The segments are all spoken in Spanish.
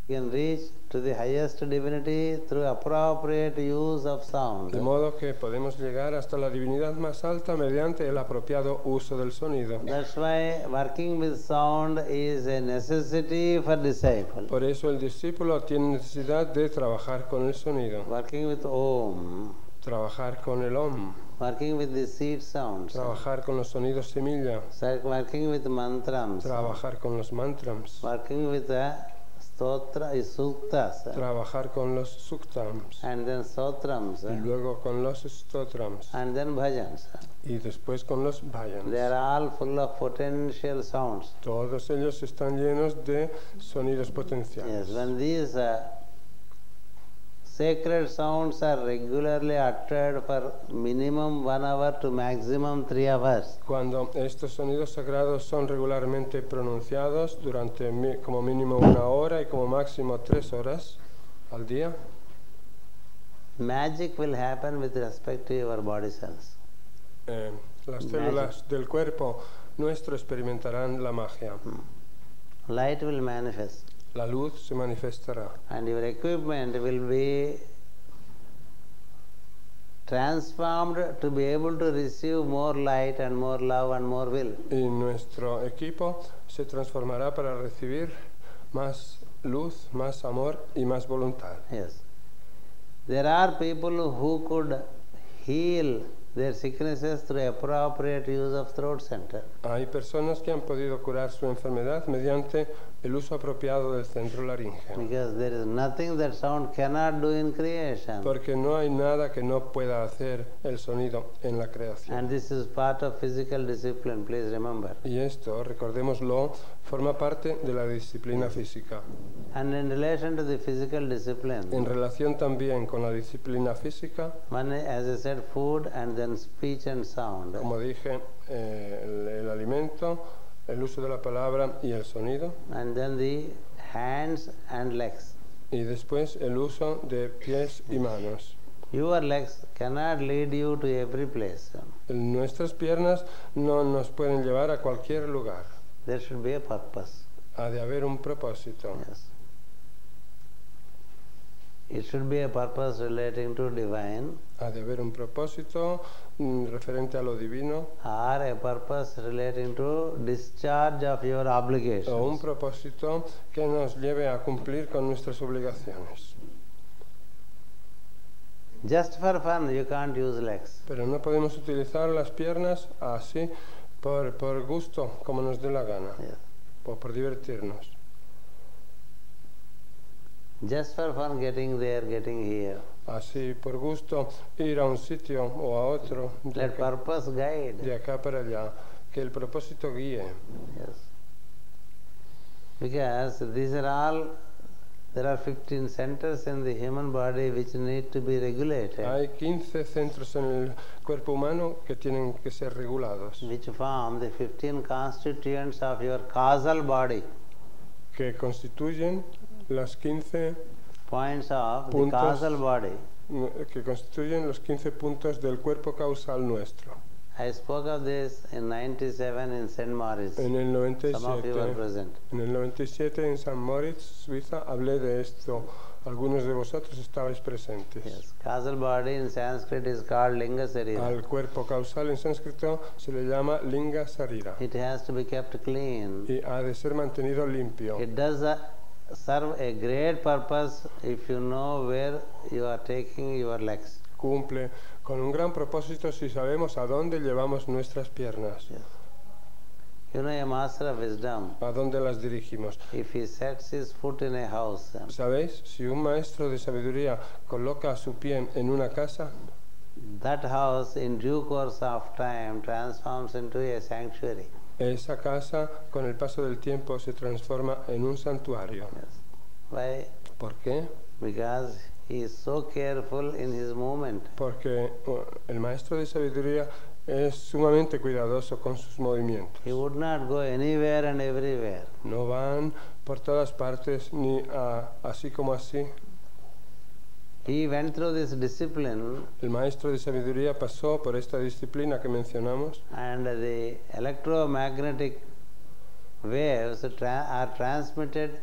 You can reach to the highest divinity through appropriate use of sound. De modo que podemos llegar hasta la divinidad más alta mediante el apropiado uso del sonido. That's why working with sound is a necessity for disciple. Por eso el discípulo tiene necesidad de trabajar con el sonido, Working with Om, trabajar con el Om, working with the seed sounds, trabajar con los sonidos semilla, working with mantrams, trabajar con los mantras, working with the stotra, suktas, trabajar con los suktams, and then sotrams, y luego con los stotrams, and then bhajans. y después con los They bhajans. are all full of potential sounds. Todos ellos están llenos de sonidos Yes, potenciales. when these sacred sounds are regularly uttered for minimum 1 hour to maximum 3 hours, Cuando estos sonidos sagrados son regularmente pronunciados durante como mínimo 1 hora y como máximo 3 horas al día, magic will happen with respect to your body cells. las células del cuerpo nuestro experimentarán la magia. Light will manifest, La luz se manifestará and your equipment will be transformed to be able to receive more light and more love and more will. y nuestro equipo se transformará para recibir más luz, más amor y más voluntad. Yes. There are people who could heal their sicknesses through appropriate use of throat center. Hay personas que han podido curar su enfermedad mediante el uso apropiado del centro laríngeo. Because there is nothing that sound cannot do in creation. Porque no hay nada que no pueda hacer el sonido en la creación. And this is part of physical discipline, please remember. Y esto, recordémoslo, forma parte de la disciplina física. And in relation to the physical discipline, En relación también con la disciplina física, one, as I said, food and then speech and sound. como dije, el alimento, el uso de la palabra y el sonido, And then the hands and legs. y después el uso de pies y manos. Your legs cannot lead you to every place. Nuestras piernas no nos pueden llevar a cualquier lugar. There should be a purpose. Ha de haber un propósito. Yes. It should be a purpose relating to divine, Ha de haber un propósito referente a lo divino, or a purpose relating to discharge of your obligations. o un propósito que nos lleve a cumplir con nuestras obligaciones. Just for fun, you can't use legs. Pero no podemos utilizar las piernas así por gusto, como nos dé la gana, Yes. o por divertirnos. Just for fun, getting there, getting here. Así por gusto ir a un sitio o a otro, Let purpose guide. de acá para allá, que el propósito guíe. Yes. Because these are all, there are 15 centers in the human body which need to be regulated, Hay 15 centros en el cuerpo humano que tienen que ser regulados, which form the 15 constituents of your causal body, que constituyen las 15 points of the Puntos. causal body. que constituyen los 15 puntos del cuerpo causal nuestro. I spoke of this in 97 in St. Moritz. En el Some of you were 97, present. en el 97 en San Moritz, Suiza, hablé de esto. Algunos de vosotros estabais presentes. Yes. Causal body in Sanskrit is called Linga Sarira. Al cuerpo causal en sánscrito se le llama Linga Sarira It has to be kept clean. y ha de ser mantenido limpio. It does serve a great purpose if you know where you are taking your legs. Cumple con un gran propósito si sabemos a dónde llevamos nuestras piernas, Yes. You know, a master of wisdom, a dónde las dirigimos. if he sets his foot in a house, ¿Sabéis? Si un maestro de sabiduría coloca su pie en una casa, that house in due course of time transforms into a sanctuary. esa casa con el paso del tiempo se transforma en un santuario. Yes. Why? ¿Por qué? Because he is so careful in his movement. Porque el maestro de sabiduría es sumamente cuidadoso con sus movimientos. He would not go anywhere and everywhere. No van por todas partes ni así como así. He went through this discipline, El maestro de sabiduría pasó por esta disciplina que mencionamos and the electromagnetic waves are transmitted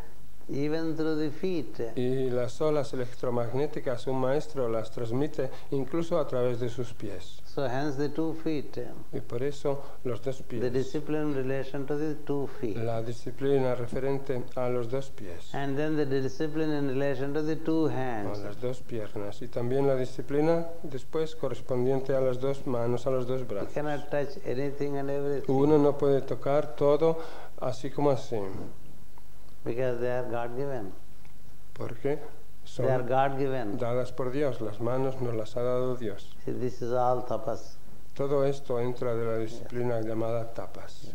even through the feet. Y las olas electromagnéticas un maestro las transmite incluso a través de sus pies. So hence the 2 feet. Y por eso los dos The pies. discipline in relation to the 2 feet. La disciplina referente a los dos pies. And then the discipline in relation to the 2 A hands. las dos piernas. Y también la disciplina después correspondiente a las dos manos, a los dos You brazos. cannot touch anything and everything Uno no puede tocar todo así como así. because they are God given. Porque They are son God given. dadas por Dios. Las manos nos las ha dado Dios. See, this is all tapas. Todo esto entra de la disciplina llamada tapas.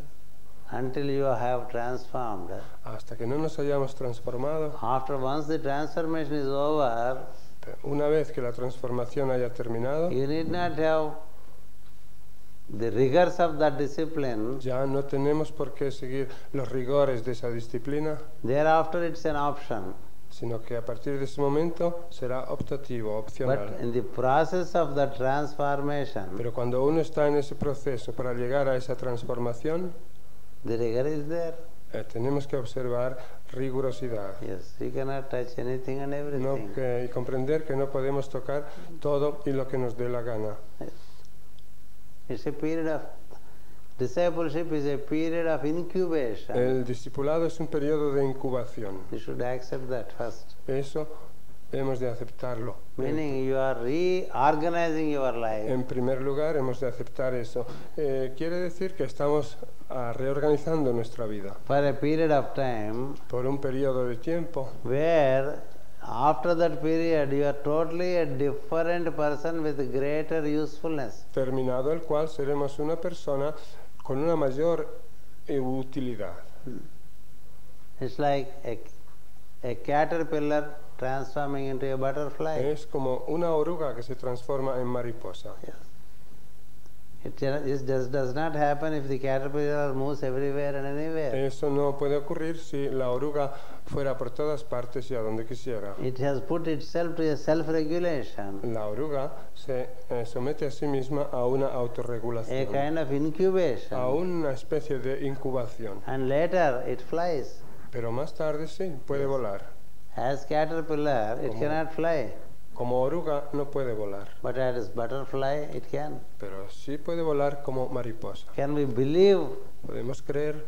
Until you have transformed. Hasta que no nos hayamos transformado, After once the transformation is over, una vez que la transformación haya terminado, you need not have the rigors of that discipline. ya no tenemos por qué seguir los rigores de esa disciplina, Thereafter it's an option. sino que a partir de ese momento será optativo, But opcional. in the process of the transformation, Pero cuando uno está en ese proceso para llegar a esa transformación, the rigor is there. tenemos que observar rigurosidad. Yes, you cannot touch anything and everything. Y comprender que no podemos tocar todo y lo que nos dé la gana. It's a period of discipleship is a period of incubation. El discipulado es un periodo de incubación. You should accept that first. Eso hemos de aceptarlo. Meaning you are reorganizing your life. En primer lugar, hemos de aceptar eso. Quiere decir que estamos reorganizando nuestra vida For a period of time por un periodo de tiempo where after that period you are totally a different person with greater usefulness. terminado el cual seremos una persona con una mayor utilidad. It's like a caterpillar transforming into a butterfly. Es como una oruga que se transforma en mariposa. Yes. It just does not happen if the caterpillar moves everywhere and anywhere. Eso no puede ocurrir si la oruga fuera por todas partes y a donde quisiera. It has put itself to a self-regulation, La oruga se somete a sí misma a una a autorregulación, kind of incubation, a una especie de incubación. and later it flies. Pero más tarde sí, puede volar. As caterpillar, it Como- cannot fly, Como oruga no puede volar, but as butterfly, it can. pero sí puede volar como mariposa. Can we believe Podemos creer,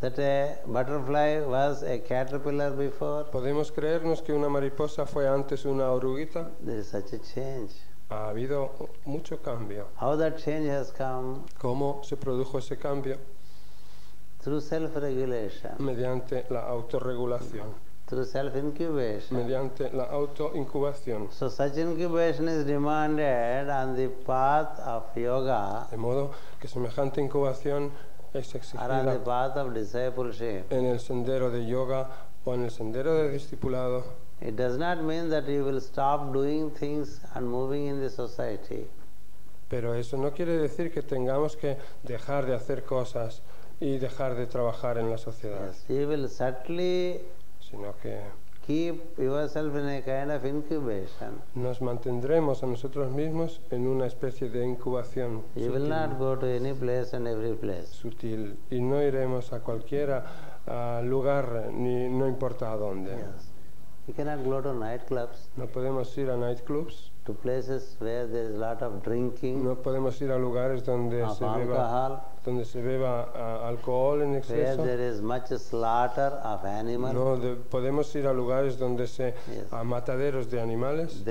that a butterfly was a caterpillar before? podemos creernos que una mariposa fue antes una oruguita. There is such a change. Ha habido mucho cambio. How that change has come? ¿Cómo se produjo ese cambio? Through self-regulation, Mediante la autorregulación, through self-incubation. mediante la autoincubación. So such incubation is demanded on the path of yoga De modo que semejante incubación es or on the exigida path of discipleship. en el sendero de yoga o en el sendero de discipulado. It does not mean that you will stop doing things and moving in the society. Pero eso no quiere decir que tengamos que dejar de hacer cosas y dejar de trabajar en la sociedad, Yes, you will certainly sino que keep yourself in a kind of incubation. nos mantendremos a nosotros mismos en una especie de incubación You will not go to any place and every place. sutil y no iremos a cualquier lugar, ni no importa a dónde. Yes. You cannot go to nightclubs, No podemos ir a nightclubs, to places where there is a lot of drinking no podemos ir a lugares donde of se beba alcohol en where exceso. there is much slaughter of animals. No podemos ir a lugares donde Yes. a mataderos de animales.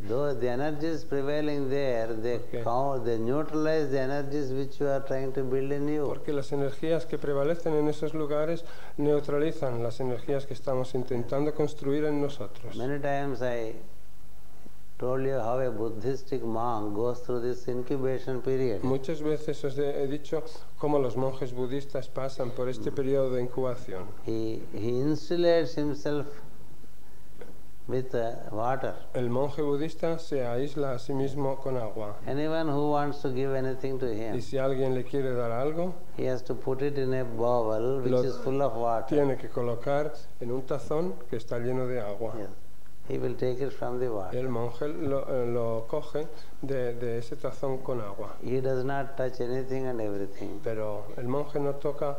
Though the energies prevailing there, Okay. they neutralize the energies which you are trying to build in you. Porque las energías que prevalecen en esos lugares neutralizan las energías que estamos intentando construir en nosotros. Many times I told you how a Buddhistic monk goes through this incubation period. Muchas veces os he dicho cómo los monjes budistas pasan por este periodo de incubación. He insulates himself with water. El monje budista se aísla a sí mismo con agua. Anyone who wants to give anything to Y him, si alguien le quiere dar algo, he has to put it in a bowl which Lo is full of water. tiene que colocar en un tazón que está lleno de agua. Yes. He will take it from the water. El monje lo coge de ese tazón con agua. He does not touch anything and everything. Pero el monje no toca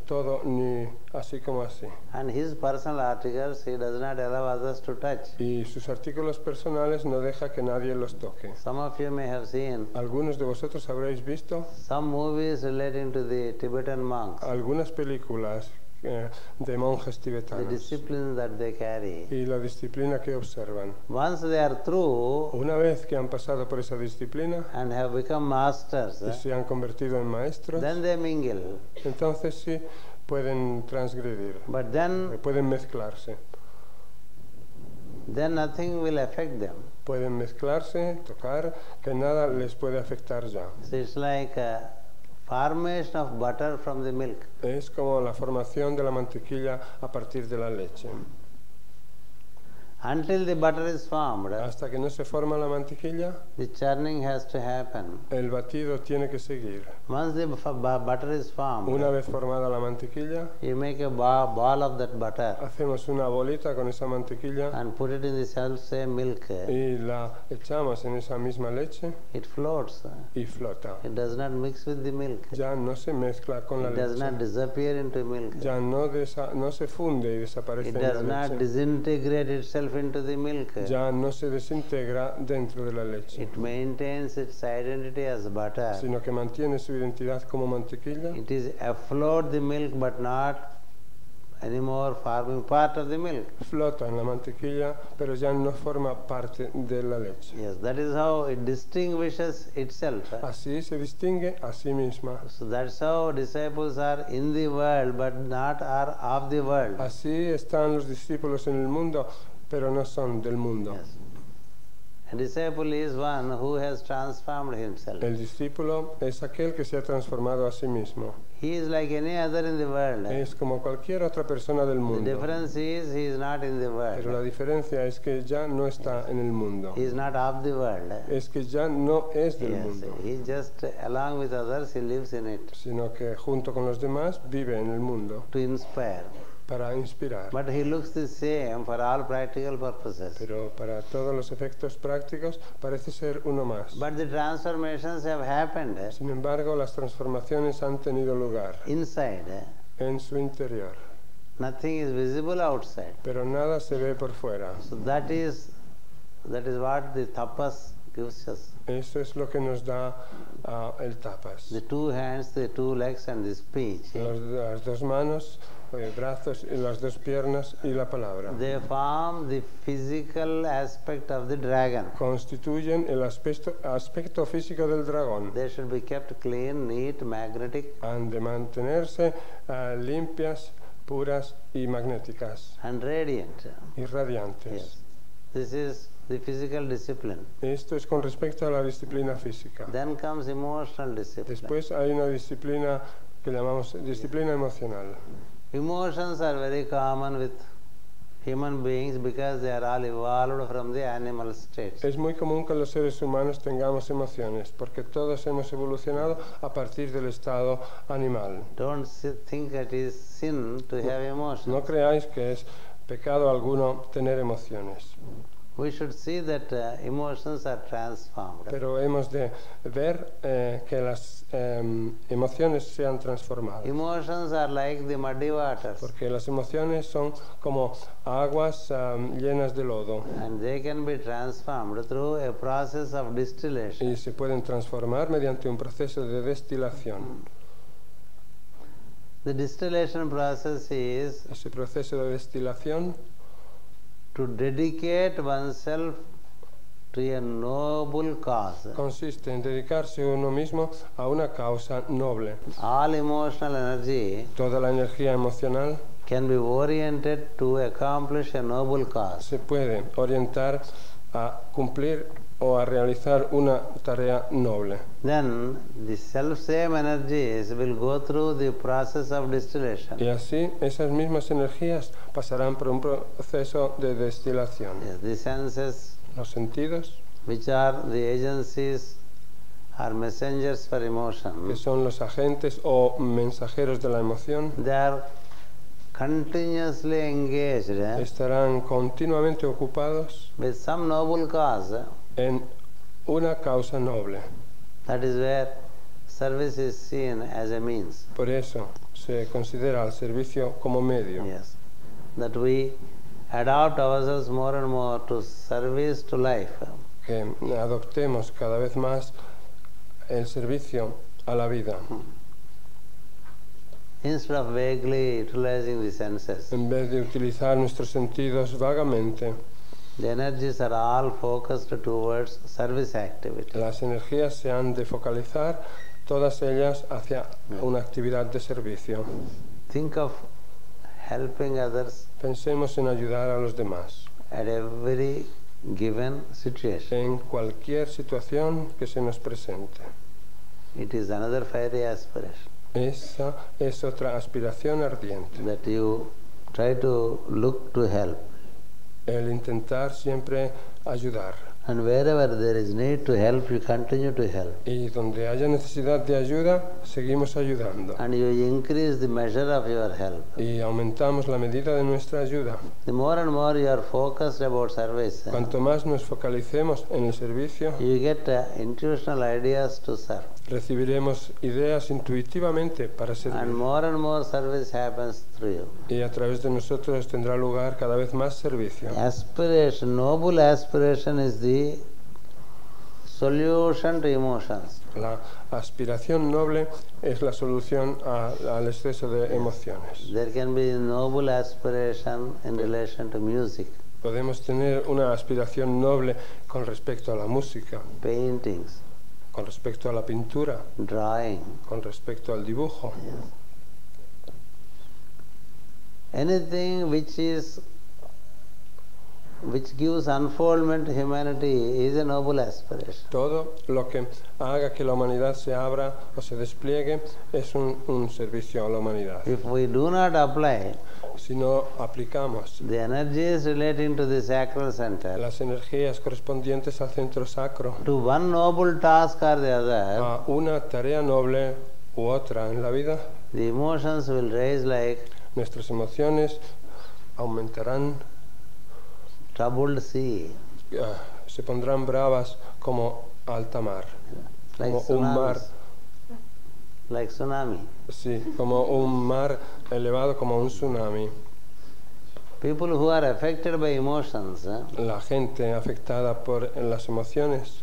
todo ni así como así. And his personal articles he does not allow others to touch. Y sus artículos personales no deja que nadie los toque. Some of you may have seen Algunos de vosotros habréis visto some movies relating to the Tibetan monks, algunas películas de monjes the tibetanos discipline that they carry. y la disciplina que observan. Once they are through Una vez que han pasado por esa disciplina and have become masters, y se han convertido en maestros, then they mingle. entonces sí pueden transgredir, But then pueden mezclarse. nothing will affect them. Pueden mezclarse, tocar, que nada les puede afectar ya. So it's like a formation of butter from the milk. Es como la formación de la mantequilla a partir de la leche. Until the butter is formed, Hasta que no se forma la mantequilla, the churning has to happen. el batido tiene que seguir. Once the butter is formed, Una vez formada la mantequilla, you make a ball of that butter hacemos una bolita con esa mantequilla and put it in the self-same milk. y la echamos en esa misma leche It floats. y flota. It does not mix with the milk. Ya no se mezcla con la It does not leche. disappear into milk. Ya no se funde y desaparece It en does la not leche. disintegrate itself into the milk. Ya no se desintegra dentro de la leche, It maintains its identity as butter. sino que mantiene su identidad como mantequilla. It is afloat the milk but not anymore forming part of the milk. Flota en la mantequilla, pero ya no forma parte de la leche. Yes, that is how it distinguishes itself. Así se distingue a sí misma. So that's how disciples are in the world but not are of the world. Así están los discípulos en el mundo, pero no son del mundo. Yes. A disciple is one who has transformed himself. El discípulo es aquel que se ha transformado a sí mismo. He is like any other in the world. Es como cualquier otra persona del The mundo. difference is he is not in the Pero la world. diferencia es que ya no está en el mundo. He is not of the world. Es que ya no es del Yes, mundo, he just along with others he lives in it sino que junto con los demás vive en el mundo to inspire. para inspirar. But he looks the same for all practical purposes. Pero para todos los efectos prácticos parece ser uno más. But the transformations have happened Sin embargo, las transformaciones han tenido lugar inside. en su interior, Nothing is visible outside. pero nada se ve por fuera. So that is what the tapas gives us. Eso es lo que nos da el tapas. The two hands, the two legs and the speech. Las dos manos, brazos, y las dos piernas y la palabra. They form the physical aspect of the dragon. Constituyen el aspecto físico del dragón. They should be kept clean, neat, magnetic, Han de mantenerse limpias, puras y magnéticas and radiant. y radiantes. Yes. This is the physical discipline. Esto es con respecto a la disciplina física. Then comes emotional discipline. Después hay una disciplina que llamamos disciplina emocional. Emotions are very common with human beings because they are all evolved from the animal states. Es muy común que los seres humanos tengamos emociones, porque todos hemos evolucionado a partir del estado animal. Don't think it is sin to have emotions. No creáis que es pecado alguno tener emociones, We should see that emotions are transformed. pero hemos de ver que las emociones se han transformado. Emotions are like the muddy waters, Porque las emociones son como aguas llenas de lodo and they can be transformed through a process of distillation. y se pueden transformar mediante un proceso de destilación. The distillation process is Ese proceso de destilación to dedicate oneself to a noble cause. consiste en dedicarse uno mismo a una causa noble. All emotional energy Toda la energía emocional can be oriented to accomplish a noble cause. se puede orientar a cumplir o a realizar una tarea noble. Then the self-same energies will go through the process of distillation. Y así esas mismas energías pasarán por un proceso de destilación. Yes, the senses, Los sentidos, which are the agencies, are messengers for que emotion. son los agentes o mensajeros de la emoción, They are continuously engaged estarán continuamente ocupados with some noble cause. en una causa noble. That is where service is seen as a means. Por eso, se considera al servicio como medio. Yes. That we adapt ourselves more and more to service to life. Que adoptemos cada vez más el servicio a la vida, Instead of vaguely utilizing the senses. en vez de utilizar nuestros sentidos vagamente. The energies are all focused towards service activity. Las energías se han de focalizar, todas ellas hacia una actividad de servicio. Think of helping others Pensemos en ayudar a los demás, at every given situation. en cualquier situación que se nos presente. It is another fiery aspiration Esa es otra aspiración ardiente, that you try to look to help. el intentar siempre ayudar. And wherever there is need to help, you continue to help. Y donde haya necesidad de ayuda, seguimos ayudando. And you increase the measure of your help. Y aumentamos la medida de nuestra ayuda. The more and more you are focused about service, Cuanto más nos focalicemos en el servicio, you get intuitional ideas to serve. recibiremos ideas intuitivamente para And servir. more service happens through you. Y a través de nosotros tendrá lugar cada vez más servicio. Aspiration, noble aspiration is the solution to emotions. La aspiración noble es la solución al exceso de emociones. There can be noble aspiration in relation to music, Podemos tener una aspiración noble con respecto a la música, paintings, con respecto a la pintura, drawing. con respecto al dibujo. Anything which gives unfoldment to humanity is a noble aspiration. Todo lo que haga que la humanidad se abra o se despliegue es un servicio a la humanidad. If we do not apply Si no aplicamos the energies relating to the sacral center las energías correspondientes al centro sacro to one noble task or the other, a una tarea noble u otra en la vida, the emotions will rise like nuestras emociones aumentarán, troubled sea, se pondrán bravas como alta mar, like como un mar, tsunamis, like tsunami. sí, como un mar elevado, como un tsunami. People who are affected by emotions, La gente afectada por las emociones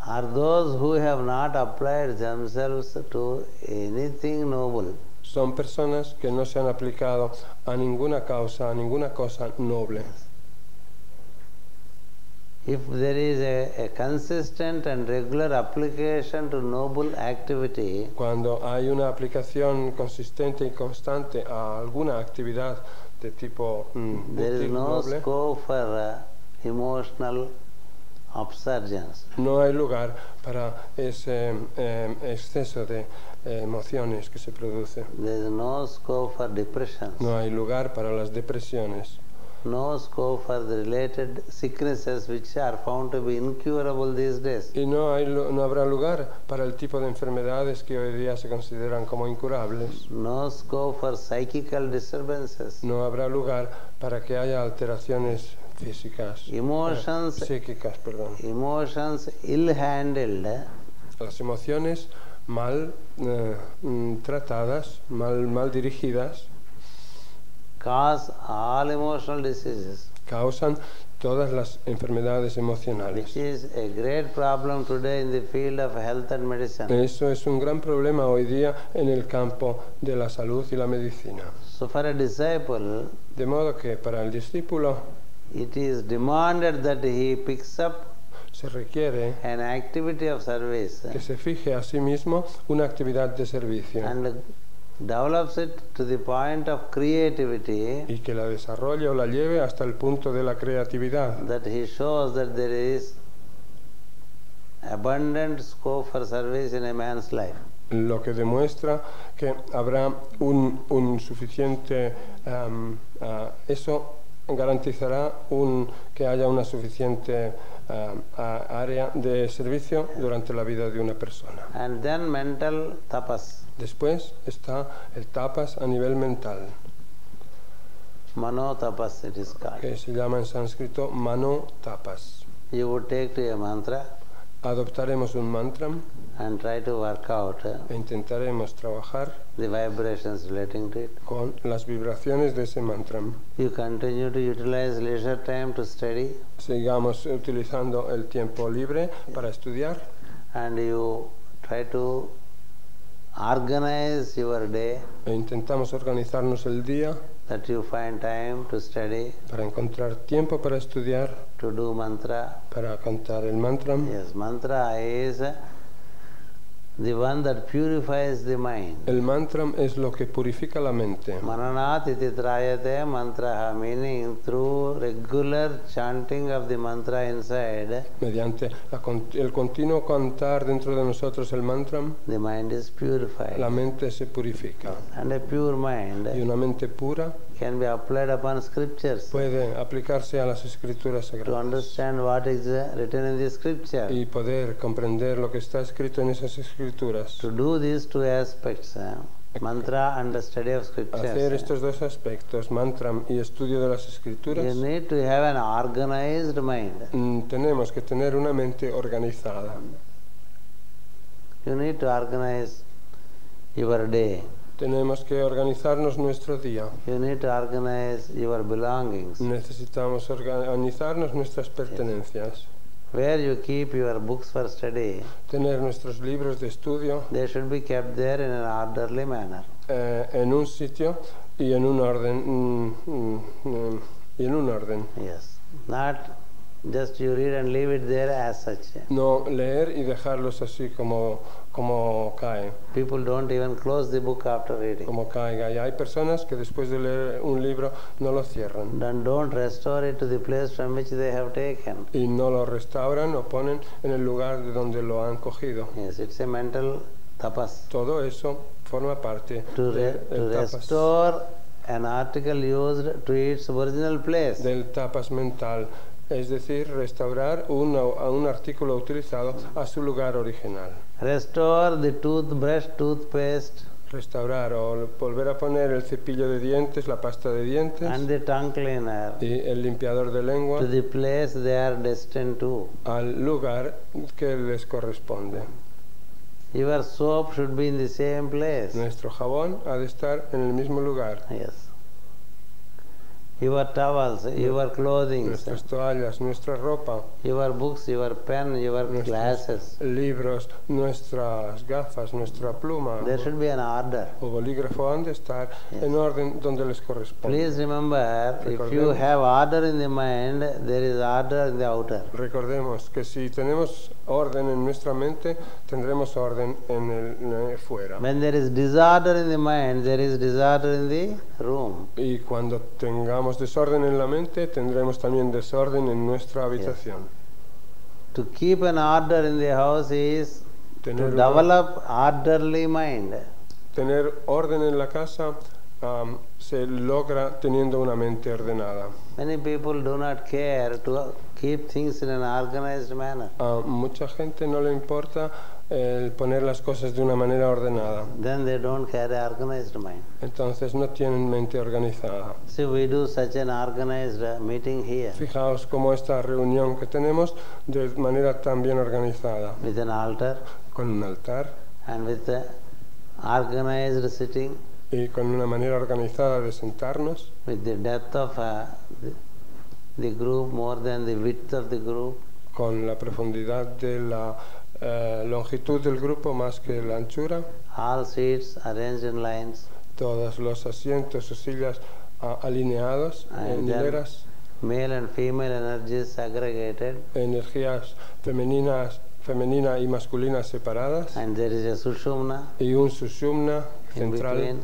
are those who have not applied themselves to anything noble. son personas que no se han aplicado a ninguna causa, a ninguna cosa noble. If there is a consistent and regular application to noble activity, Cuando hay una aplicación consistente y constante a alguna actividad de tipo there is útil, no noble, scope for emotional upsurgence. no hay lugar para ese exceso de emociones que se produce. There is no scope for depression. No hay lugar para las depresiones. No scope for the related sicknesses which are found to be incurable these days. Y no habrá lugar para el tipo de enfermedades que hoy día se consideran como incurables. No scope for psychical disturbances. No habrá lugar para que haya alteraciones físicas, psíquicas, perdón. Emotions ill-handled Las emociones mal tratadas, mal dirigidas, cause all emotional diseases, causan todas las enfermedades emocionales. which is a great problem today in the field of health and medicine. Eso es un gran problema hoy día en el campo de la salud y la medicina. So for a disciple, De modo que para el discípulo it is demanded that he picks up se requiere an activity of service que se fije a sí mismo una actividad de servicio and develops it to the point of creativity, y que la desarrolle o la lleve hasta el punto de la creatividad, that he shows that there is abundant scope for service in a man's life. lo que demuestra que habrá un suficiente, eso garantizará que haya una suficiente área de servicio durante la vida de una persona. And then mental tapas, Después está el tapas a nivel mental, mano tapas it is called. que se llama en sánscrito mano tapas. You would take to a mantra adoptaremos un mantra and try to work out e intentaremos trabajar the vibrations relating to it. con las vibraciones de ese mantra. You continue to utilize leisure time to study, Sigamos utilizando el tiempo libre para estudiar and you try to organize your day e intentamos organizarnos el día that you find time to study, para encontrar tiempo para estudiar, to do mantra. para cantar el mantra. Yes, mantra is the one that purifies the mind. El mantra es lo que purifica la mente. Mananat iti trayate mantraha, meaning through regular chanting of the mantra inside, Mediante el continuo cantar dentro de nosotros el mantra, the mind is purified. la mente se purifica. And a pure mind Y una mente pura can be applied upon scriptures puede aplicarse a las escrituras to sagradas understand what is written in the scripture. y poder comprender lo que está escrito en esas escrituras. To do these two aspects, mantra and the study of Hacer scriptures, estos dos aspectos, mantra y estudio de las escrituras, you need to have an organized mind. tenemos que tener una mente organizada. You need to organize your day. Tenemos que organizarnos nuestro día. You need to organize your belongings. Necesitamos organizarnos nuestras pertenencias. Where you keep your books for study, Tener nuestros libros de estudio they should be kept there in an orderly manner. en un sitio y en un orden. Yes. Not just you read and leave it there as such. No leer y dejarlos así como cae, People don't even close the book after reading. como caiga. Y hay personas que después de leer un libro no lo cierran Then don't restore it to the place from which they have taken. y no lo restauran o ponen en el lugar de donde lo han cogido. Yes, it's a mental tapas. Todo eso forma parte To del tapas, restore an article used to its original place. del tapas mental, es decir, restaurar un artículo utilizado a su lugar original. Restore the toothbrush, toothpaste, Restaurar o volver a poner el cepillo de dientes, la pasta de dientes and the tongue cleaner y el limpiador de lengua to the place they are destined to. al lugar que les corresponde. Your soap should be in the same place. Nuestro jabón ha de estar en el mismo lugar. Yes. Your towels, your clothing, Nuestras toallas, nuestra ropa, your books, your pen, your glasses. libros, nuestras gafas, nuestra pluma There should be an order. o bolígrafo han de estar en orden donde les corresponde. Please remember, if you Recordemos. have order in the mind, there is order in the outer. Recordemos que si tenemos orden en nuestra mente, tendremos orden en el fuera. When there is disorder in the mind, there is disorder in the room. Y cuando tengamos desorden en la mente, tendremos también desorden en nuestra habitación. To keep an order in the house is to Tener, develop orderly mind. tener orden en la casa se logra teniendo una mente ordenada. Many people do not care to keep things in an organized manner. A mucha gente no le importa el poner las cosas de una manera ordenada. Then they don't carry organized mind. Entonces no tienen mente organizada. See, we do such an organized meeting here Fijaos cómo esta reunión que tenemos de manera tan bien organizada, with an altar con un altar and with organized sitting, y con una manera organizada de sentarnos, with the depth of the group more than the width of the group, con la profundidad de la longitud del grupo más que la anchura, all seats arranged in lines, todos los asientos o sillas alineados en and then hileras, male and female energies segregated, energías femenina y masculina separadas, and there is a sushumna y un sushumna in central, between.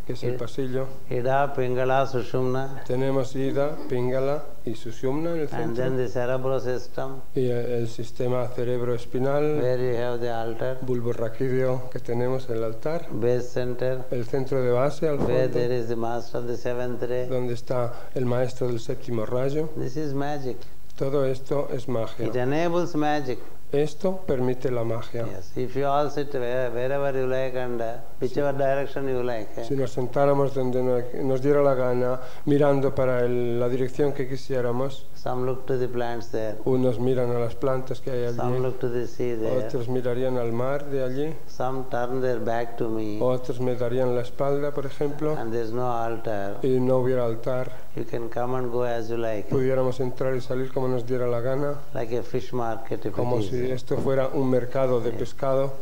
que es el pasillo. Ida, Pingala, Sushumna, Tenemos Ida, Pingala y Sushumna en el and centro, then the cerebral system y el sistema cerebroespinal, where you have the altar, bulborraquídeo que tenemos en el altar, base center, el centro de base al where there fondo, is the master of the seventh ray. donde está el maestro del séptimo rayo. This is magic. Todo esto es magia. It enables magic. Esto permite la magia. Yes. If you all sit wherever you like and whichever direction you like, Si nos sentáramos donde nos diera la gana, mirando para la dirección que quisiéramos, some look to the plants there, unos miran a las plantas que hay some allí, look to the sea there, otros mirarían al mar de allí, some turn their back to me, otros me darían la espalda, por ejemplo, and there's no altar. y no hubiera altar. You can come and go as you like, Pudiéramos entrar y salir como nos diera la gana, like a fish market if como it si is. esto fuera un mercado de pescado.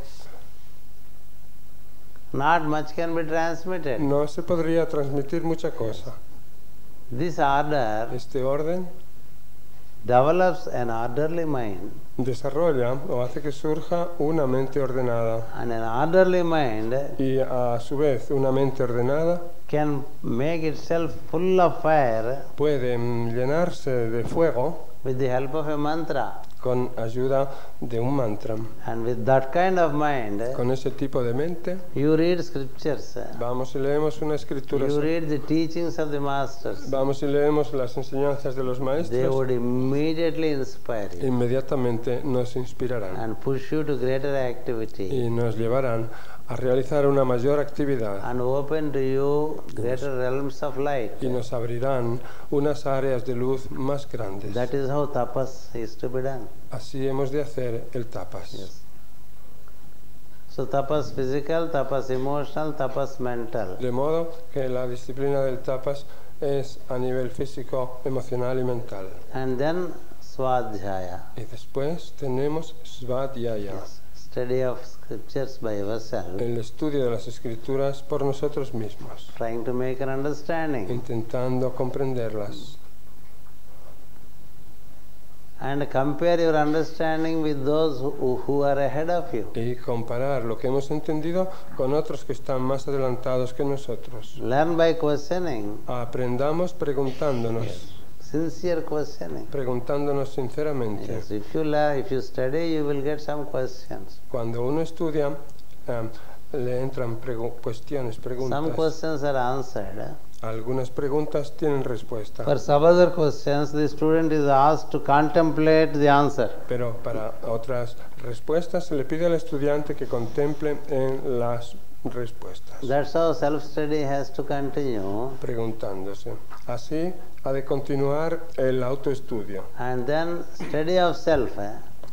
Not much can be transmitted. No se podría transmitir mucha cosa. This order Este orden develops an orderly mind, desarrolla o hace que surja una mente ordenada, and an orderly mind y a su vez una mente ordenada can make itself full of fire puede llenarse de fuego with the help of a mantra. con ayuda de un mantra. And with that kind of mind, Con ese tipo de mente you read scriptures, vamos y leemos una escritura, you read the teachings of the masters. vamos y leemos las enseñanzas de los They maestros, would immediately inspire you inmediatamente nos inspirarán and push you to greater activity y nos llevarán a realizar una mayor actividad and open to you greater realms of light. y nos abrirán unas áreas de luz más grandes. That is how tapas is to be done. Así hemos de hacer el tapas. Yes. So tapas physical, tapas emotional, tapas mental. De modo que la disciplina del tapas es a nivel físico, emocional y mental. And then swadhyaya, Y después tenemos svadhyaya, study of scriptures by yourself, el estudio de las escrituras por nosotros mismos, trying to make an understanding. intentando comprenderlas. And compare your understanding with those who are ahead of you. Y comparar lo que hemos entendido con otros que están más adelantados que nosotros. Learn by questioning, Aprendamos preguntándonos, sincere questioning. preguntándonos sinceramente. Yes, if you study, you will get some questions. Cuando uno estudia, le entran cuestiones, Some preguntas. questions are answered. Algunas preguntas tienen respuesta, For some other questions, the student is asked to contemplate the answer. pero para otras respuestas se le pide al estudiante que contemple en las respuestas, That's how self-study has to continue. preguntándose. Así ha de continuar el autoestudio And then study of self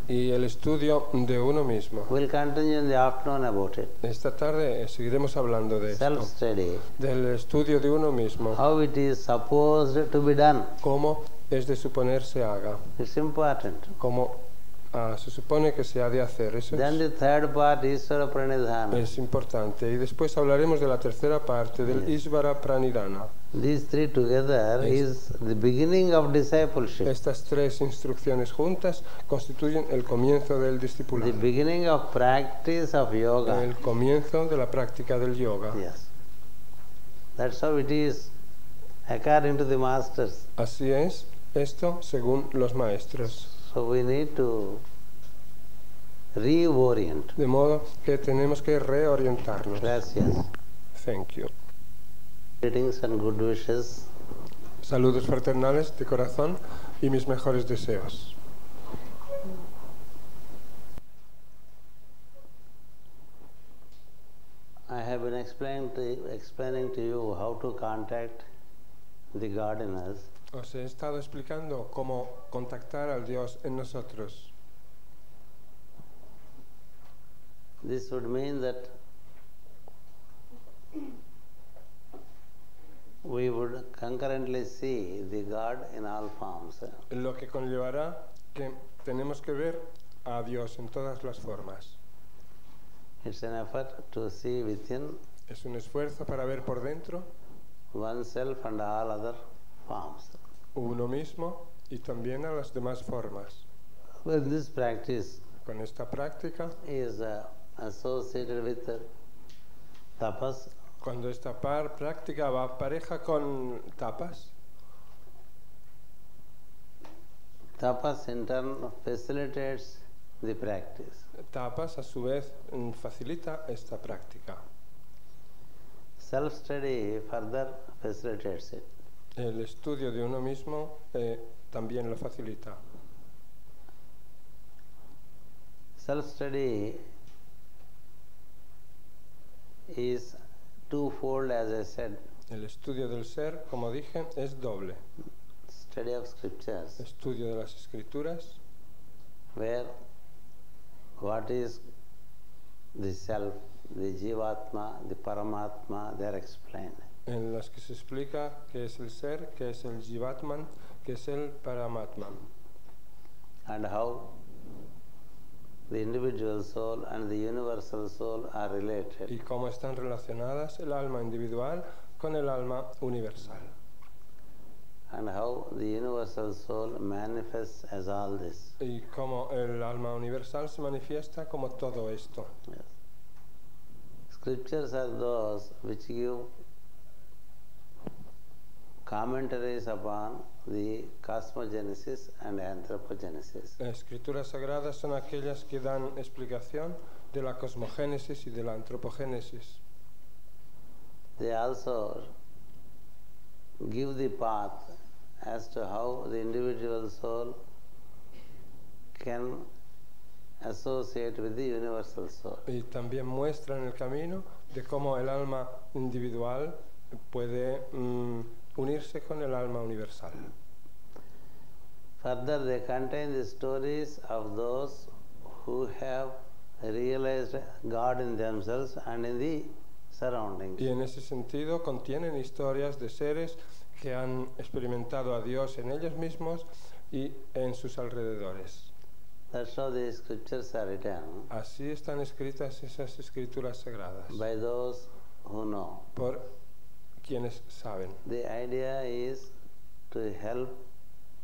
y el estudio de uno mismo. will continue in the afternoon about it. Esta tarde seguiremos hablando de esto, Self-study, del estudio de uno mismo, how it is supposed to be done. cómo es de suponer se haga, It's important. cómo se supone que se ha de hacer. Eso Then the third part, Ishvara Pranidhana. es importante. Y después hablaremos de la tercera parte del Isvara Pranidhana. These three together is the beginning of discipleship, Estas tres instrucciones juntas constituyen el comienzo del the discipulado, beginning of practice of yoga. el comienzo de la práctica del yoga. Yes. That's how it is according to the masters. Así es esto según los maestros. So we need to reorient. De modo que tenemos que reorientarnos. Gracias. Thank you. Greetings and good wishes. Saludos fraternales de corazón y mis mejores deseos. I have been explaining to you how to contact the God in us. Os he estado explicando cómo contactar al Dios en nosotros. This would mean that we would concurrently see the God in all forms. Lo que conllevará que tenemos que ver a Dios en todas las formas. It's an effort to see within Es un esfuerzo para ver por dentro oneself and all other forms. uno mismo y también a las demás formas. When this practice Con esta práctica, is associated with tapas, cuando esta práctica va pareja con tapas, tapas in turn facilitates the practice. tapas a su vez facilita esta práctica. Self-study further facilitates it. El estudio de uno mismo también lo facilita. Self-study is twofold, as I said. El estudio del ser, como dije, es doble. Study of scriptures, Estudio de las escrituras, where what is the self, the Jivatma, the Paramatma, they are explained. en las que se explica qué es el ser, qué es el Jivatman, qué es el Paramatman, And how the individual soul and the universal soul are related. y cómo están relacionadas el alma individual con el alma universal, And how the universal soul manifests as all this. y cómo el alma universal se manifiesta como todo esto. Yes. Scriptures are those which give commentaries upon the cosmogenesis and anthropogenesis. Las escrituras sagradas son aquellas que dan explicación de la cosmogénesis y de la antropogénesis. They also give the path as to how the individual soul can associate with the universal soul. Y también muestran el camino de cómo el alma individual puede unirse con el alma universal. Further, they contain the stories of those who have realized God in themselves and in the surroundings. Y en ese sentido contienen historias de seres que han experimentado a Dios en ellos mismos y en sus alrededores. That's how the scriptures are written Así están escritas esas escrituras sagradas by those who know. por quienes saben, The idea is to help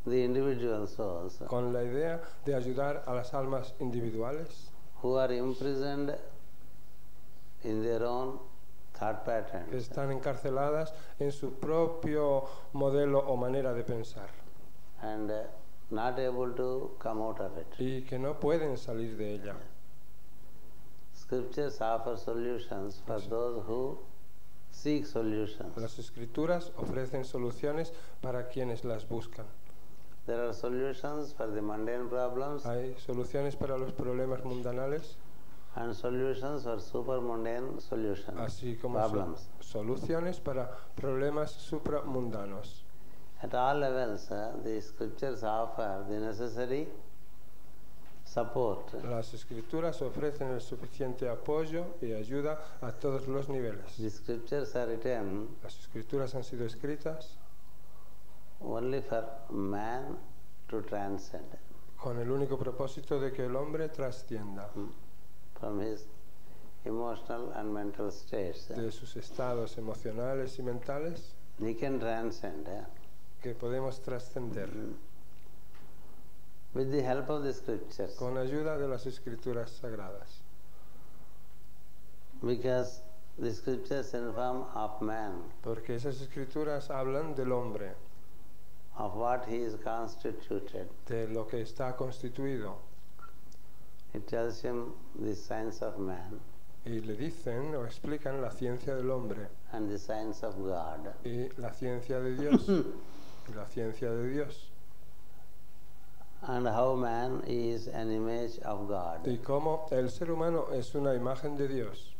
the individual souls con la idea de ayudar a las almas individuales who are imprisoned in their own thought que patterns están encarceladas en su propio modelo o manera de pensar and not able to come out of it. y que no pueden salir de ella. Scriptures offer solutions for those who seek solutions. Las escrituras ofrecen soluciones para quienes las buscan. There are solutions for the mundane problems Hay soluciones para los problemas mundanales, and solutions for super mundane solutions, así como problems. soluciones para problemas supramundanos. At all levels, the scriptures offer the necessary support. Las escrituras ofrecen el suficiente apoyo y ayuda a todos los niveles. The scriptures are written Las escrituras han sido escritas only for man to transcend con el único propósito de que el hombre trascienda from his emotional and mental states. de sus estados emocionales y mentales, He can transcend que podemos trascender with the help of the scriptures, con ayuda de las escrituras sagradas. because the scriptures inform of man, Porque esas escrituras hablan del hombre, of what he is constituted. de lo que está constituido, It tells him the science of man y le dicen o explican la ciencia del hombre and the science of God. y la ciencia de Dios, y la ciencia de Dios, And how man is an image of God. y cómo el ser humano es una imagen de Dios,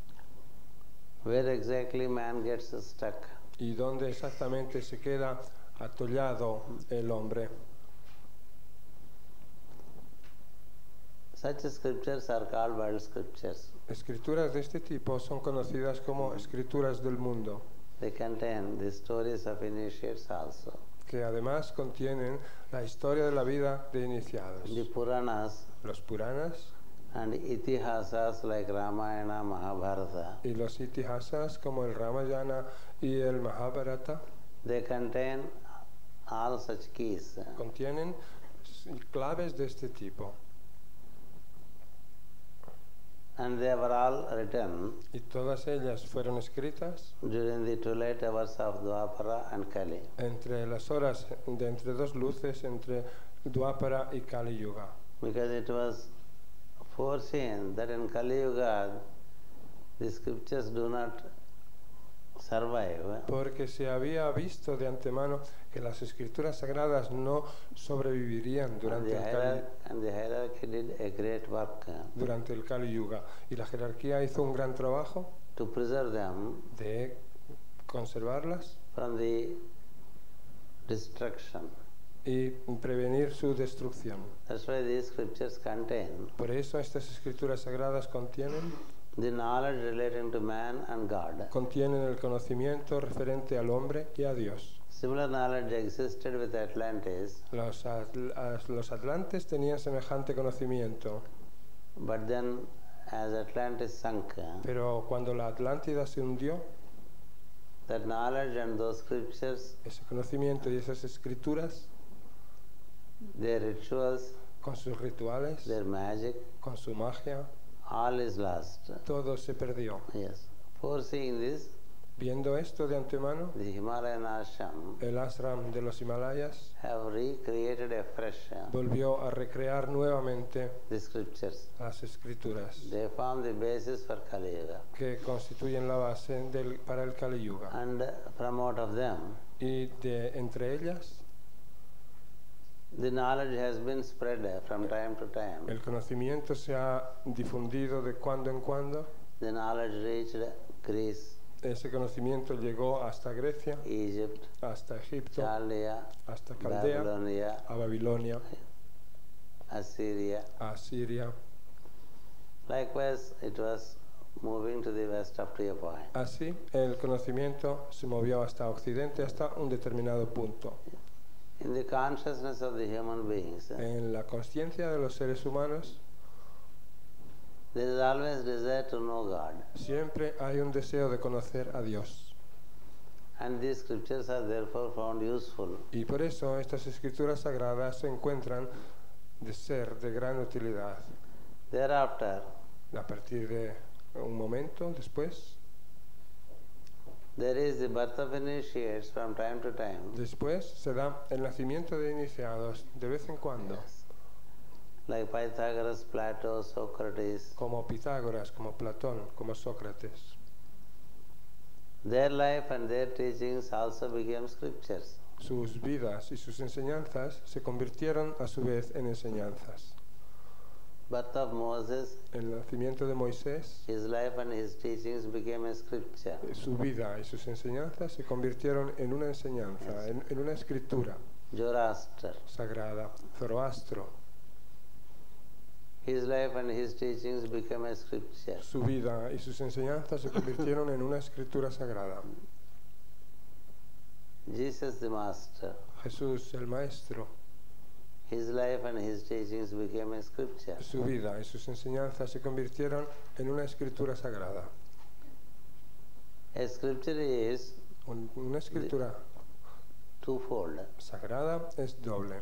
Where exactly man gets stuck. y dónde exactamente se queda atollado el hombre. Such scriptures are called world scriptures. Escrituras de este tipo son conocidas como escrituras del mundo, They contain the stories of initiates also. que además contienen la historia de la vida de iniciados. The Puranas Los Puranas and Itihasas like Ramayana, Mahabharata, y los Itihasas como el Ramayana y el Mahabharata they contain all such keys. contienen claves de este tipo, And they were all written y todas ellas fueron escritas during the twilight hours of Dwapara and Kali. entre las horas de entre dos luces, entre Dwapara y Kali Yuga, Because it was foreseen that in Kali Yuga the scriptures do not survive. porque se había visto de antemano que que las escrituras sagradas no sobrevivirían and durante the hierarchy did a great work durante el Kali Yuga. Y la jerarquía hizo un gran trabajo to preserve them de conservarlas from the destruction. y prevenir su destrucción. That's why these scriptures contain Por eso estas escrituras sagradas contienen the knowledge relating to man and God. el conocimiento referente al hombre y a Dios. Similar knowledge existed with Atlantis, Los atlantes tenían semejante conocimiento, but then as Atlantis sunk, pero cuando la Atlántida se hundió, that knowledge and those scriptures, ese conocimiento y esas escrituras, their rituals, con sus rituales, their magic, con su magia, all is lost. todo se perdió. Yes. Foreseeing this, Viendo esto de antemano, the Himalayan ashram el ashram de los Himalayas have recreated afresh volvió a recrear nuevamente the scriptures. las escrituras They form the basis for Kali Yuga. que constituyen la base para el Kali Yuga. And from out of them, Y entre ellas, the knowledge has been spread from time to time. el conocimiento se ha difundido de cuando en cuando. The knowledge reached Greece, Ese conocimiento llegó hasta Grecia, Egypt, hasta Egipto, Chaldea, hasta Caldea, Babylonia, a Babilonia, Assyria. a Siria. Likewise, it was moving to the west up to a point. Así, el conocimiento se movió hasta Occidente hasta un determinado punto. In the consciousness of the human beings, En la conciencia de los seres humanos there is always desire to know God. siempre hay un deseo de conocer a Dios. And these scriptures are therefore found useful. Y por eso estas escrituras sagradas se encuentran de ser de gran utilidad. Thereafter, A partir de un momento después, there is the birth of initiates from time to time. después se da el nacimiento de iniciados de vez en cuando, Like Pythagoras, Plato, Socrates. como Pitágoras, como Platón, como Sócrates. Their life and their teachings also became scriptures. Sus vidas y sus enseñanzas se convirtieron a su vez en enseñanzas. Birth of Moses, El nacimiento de Moisés, his life and his teachings became a scripture. su vida y sus enseñanzas se convirtieron en una enseñanza, en una escritura Zoroaster, sagrada. Zoroastro, his life and his teachings became a scripture. su vida y sus enseñanzas se convirtieron en una escritura sagrada. Jesus the Master, Jesús, el Maestro, his life and his teachings became a scripture. su vida y sus enseñanzas se convirtieron en una escritura sagrada. A scripture is Una escritura twofold. sagrada es doble.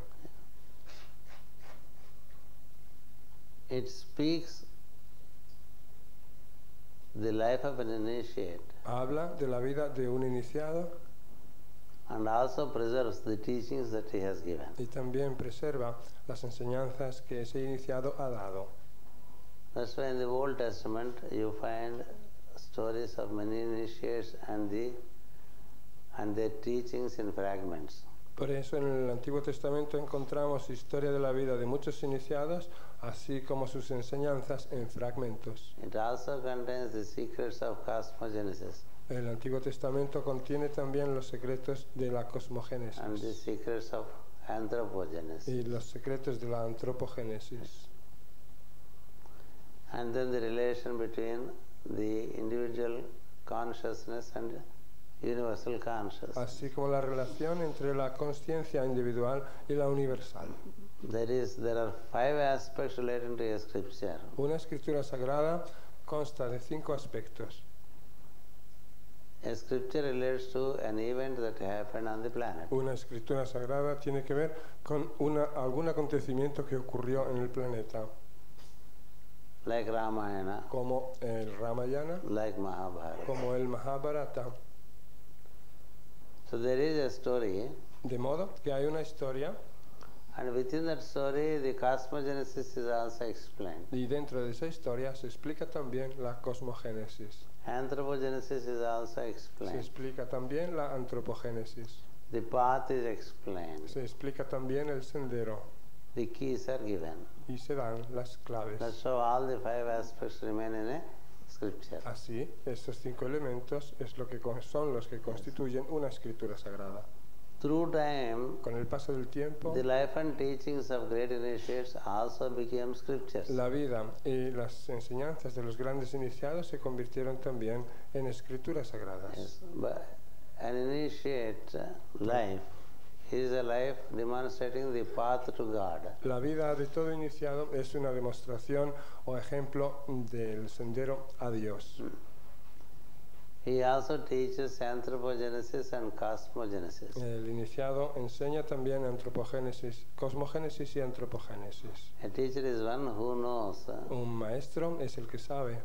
It speaks the life of an initiate Habla de la vida de un iniciado and also preserves the teachings that he has given. y también preserva las enseñanzas que ese iniciado ha dado. That's why in the Old Testament you find stories of many initiates and their teachings in fragments. Por eso en el Antiguo Testamento encontramos historia de la vida de muchos iniciados, así como sus enseñanzas en fragmentos. It also contains the secrets of cosmogenesis El Antiguo Testamento contiene también los secretos de la and the cosmogénesis secrets of anthropogenesis. y los secretos de la antropogénesis. And then the relation between the individual consciousness and universal consciousness. Así como la relación entre la conciencia individual y la universal. There are 5 aspects relating to a scripture. Una escritura sagrada consta de 5 aspectos. A scripture relates to an event that happened on the planet. Una escritura sagrada tiene que ver con algún acontecimiento que ocurrió en el planeta, Like Ramayana, como el Ramayana, like Mahabharata. como el Mahabharata. So there is a story, De modo que hay una historia and within that story the cosmogenesis is also explained. y dentro de esa historia se explica también la cosmogénesis. Anthropogenesis is also Se explained. explica también la antropogénesis. The path is explained. Se explica también el sendero The keys are given. y se dan las claves. That's how all the 5 aspects remain in a scripture. Así, estos 5 elementos es lo que son los que constituyen una escritura sagrada. Through time, Con el paso del tiempo, the life and teachings of great initiates also became scriptures. la vida y las enseñanzas de los grandes iniciados se convirtieron también en escrituras sagradas. Yes, but an initiate life is a life demonstrating the path to God. La vida de todo iniciado es una demostración o ejemplo del sendero a Dios. He also teaches anthropogenesis and cosmogenesis. El iniciado enseña también antropogénesis, cosmogénesis y antropogénesis. A teacher is one who knows Un maestro es el que sabe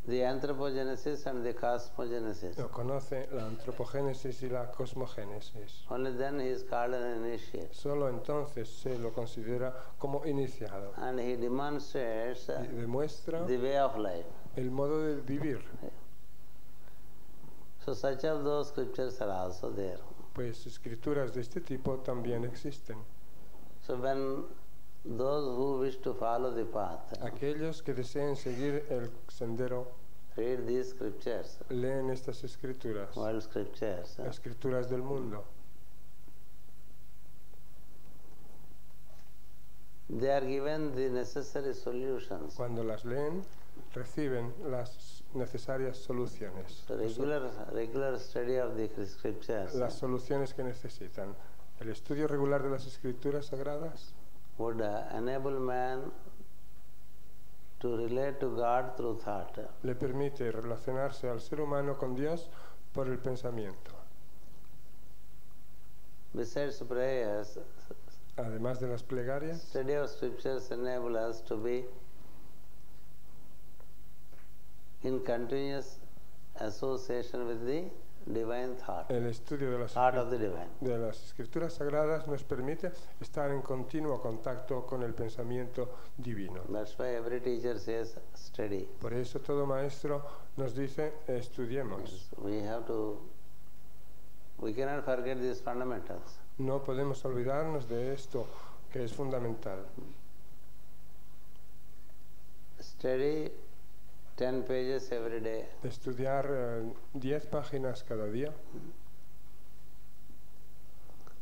the anthropogenesis and the cosmogenesis. o conoce la antropogénesis y la cosmogénesis. Only then he is called an initiate. Solo entonces se lo considera como iniciado And he demonstrates y demuestra the way of life. el modo de vivir. So such of those scriptures are also there. Pues escrituras de este tipo también existen. So when those who wish to follow the path Aquellos que deseen seguir el sendero read these scriptures, leen estas escrituras, world scriptures, las escrituras del mundo. they are given the necessary solutions. Cuando las leen, reciben las necesarias soluciones. So regular study of the scriptures Las soluciones que necesitan. El estudio regular de las escrituras sagradas would enable man to relate to God through thought. le permite relacionarse al ser humano con Dios por el pensamiento. Besides prayers, Además de las plegarias, study of scriptures enable us to be in continuous association with the divine thought, el estudio de thought of the divine. las escrituras sagradas nos permite estar en continuo contacto con el pensamiento divino. That's why every teacher says study. Por eso todo maestro nos dice estudiemos. We cannot forget these fundamentals. No podemos olvidarnos de esto que es fundamental. Study 10 pages every day. Estudiar 10 páginas cada día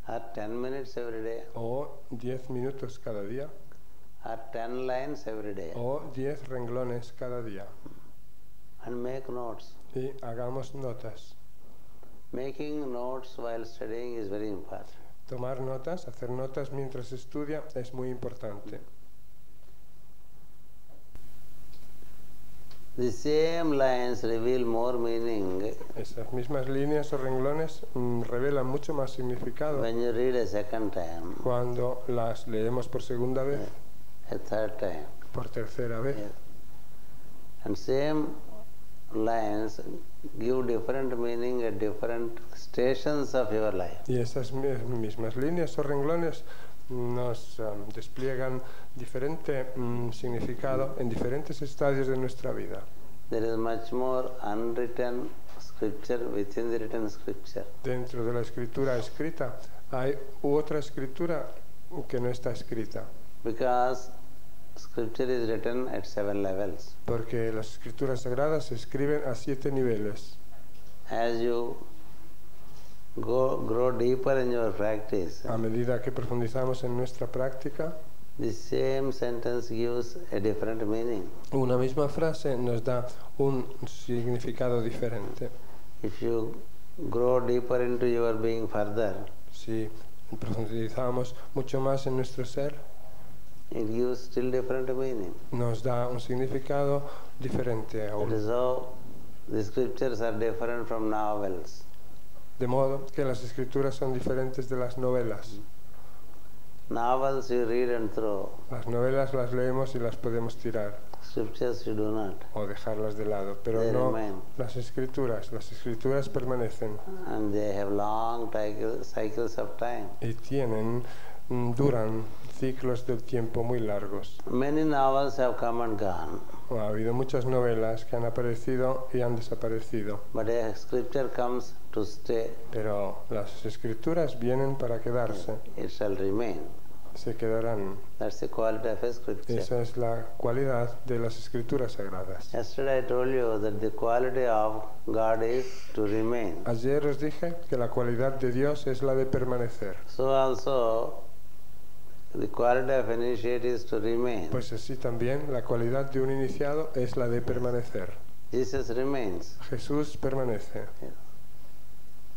Or 10 minutes every day. o 10 minutos cada día Or 10 lines every day. o 10 renglones cada día. And make notes. Y hagamos notas. Making notes while studying is very important. Tomar notas, hacer notas mientras estudia es muy importante. The same lines reveal more meaning Esas mismas líneas o renglones revelan mucho más significado when you read a second time, cuando las leemos por segunda vez, a third time. por tercera vez. And same lines give different meaning at different stations of your life. Y esas mismas líneas o renglones nos despliegan diferente significado en diferentes estadios de nuestra vida. There is much more unwritten scripture within the written scripture. Dentro de la escritura escrita hay otra escritura que no está escrita, Because scripture is written at 7 levels. porque las escrituras sagradas se escriben a 7 niveles. As you grow deeper in your practice, A medida que profundizamos en nuestra práctica, the same sentence gives a different meaning. una misma frase nos da un significado diferente. If you grow deeper into your being further, Si profundizamos mucho más en nuestro ser, it gives still different meaning. nos da un significado diferente That aún. is how the scriptures are different from novels. De modo que las escrituras son diferentes de las novelas. Novels you read and throw. Las novelas las leemos y las podemos tirar Scriptures you do not. o dejarlas de lado, pero They no remain. las escrituras. Las escrituras permanecen And they have long cycles of time. y tienen duran ciclos del tiempo muy largos. Many novels have come and gone, Ha habido muchas novelas que han aparecido y han desaparecido, but a scripture comes to stay. pero las escrituras vienen para quedarse, It shall remain. se quedarán. That's the quality of a scripture. Esa es la cualidad de las escrituras sagradas. Yesterday I told you that the quality of God is to remain. Ayer os dije que la cualidad de Dios es la de permanecer. So also the quality of initiate is to remain. Pues así también la cualidad de un iniciado es la de permanecer. Jesus remains. Jesús permanece.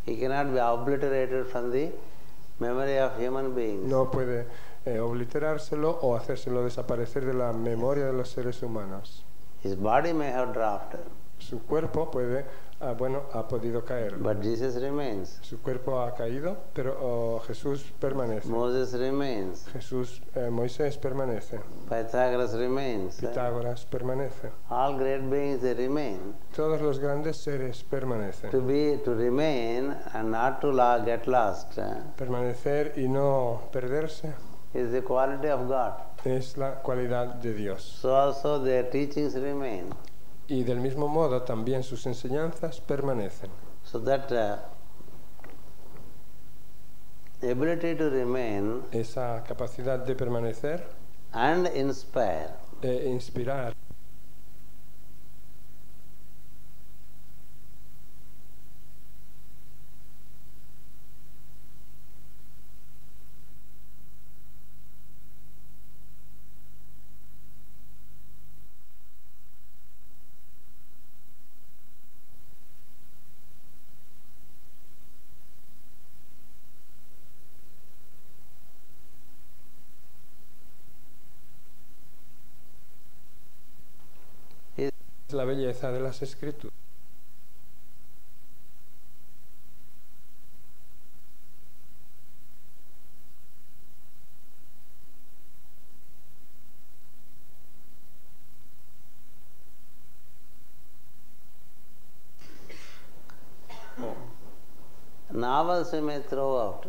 He cannot be obliterated from the memory of human beings. No puede obliterárselo o hacérselo desaparecer de la memoria de los seres humanos. His body may have dropped, Su cuerpo puede, ha podido caer. but Jesus remains. Su cuerpo ha caído, pero Jesús permanece. Moses remains. Moisés permanece. Pythagoras remains. Pitágoras permanece. All great beings, they remain. Todos los grandes seres permanecen. To remain and not to get lost Permanecer y no perderse is the quality of God. es la cualidad de Dios. So also their teachings remain. Y del mismo modo también sus enseñanzas permanecen. So that ability to remain Esa capacidad de permanecer and inspire e inspirar is la belleza de las escrituras. novels you may throw out,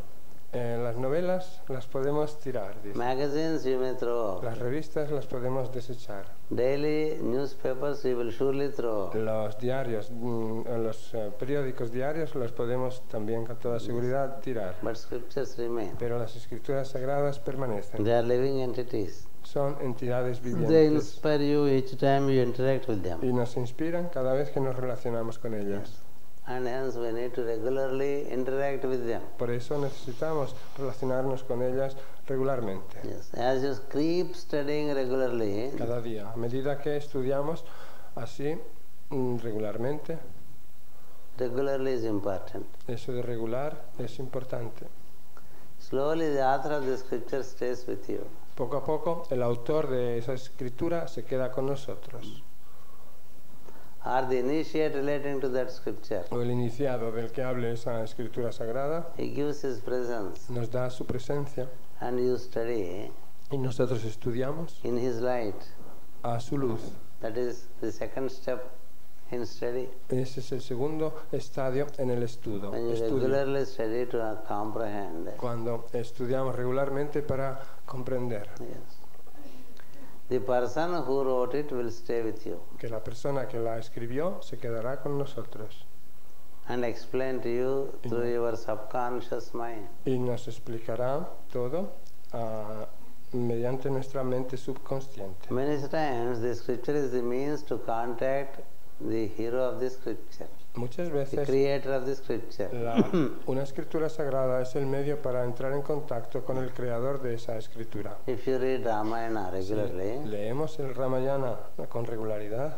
Las novelas las podemos tirar, dice. magazines you may throw out, Las revistas las podemos desechar. daily newspapers you will surely throw out. Los diarios, los periódicos diarios los podemos también con toda seguridad tirar. But scriptures remain. Pero las escrituras sagradas permanecen. They are living entities. Son entidades They vivientes inspire you each time you interact with them. y nos inspiran cada vez que nos relacionamos con ellas. And hence we need to regularly interact with them. Por eso necesitamos relacionarnos con ellas regularmente, Yes. As you keep studying regularly, cada día. A medida que estudiamos así regularmente, regularly is important. eso de regular es importante. Slowly the author of the scripture stays with you. Poco a poco el autor de esa escritura se queda con nosotros. Or the initiate relating to that scripture. O el iniciado del que hable esa escritura sagrada He gives his presence nos da su presencia and you study y nosotros estudiamos in his light. a su luz. That is the second step in study. Ese es el segundo estadio en el estudio. When you regularly study to comprehend. Cuando estudiamos regularmente para comprender Yes. The person who wrote it will stay with you que la persona que la escribió se quedará con nosotros and explain to you through your subconscious mind. y nos explicará todo mediante nuestra mente subconsciente. Many times the scripture is the means to contact the hero of the scripture, Muchas the veces creator of the scripture. una escritura sagrada es el medio para entrar en contacto con el creador de esa escritura. If you read Ramayana regularly, Leemos el Ramayana con regularidad.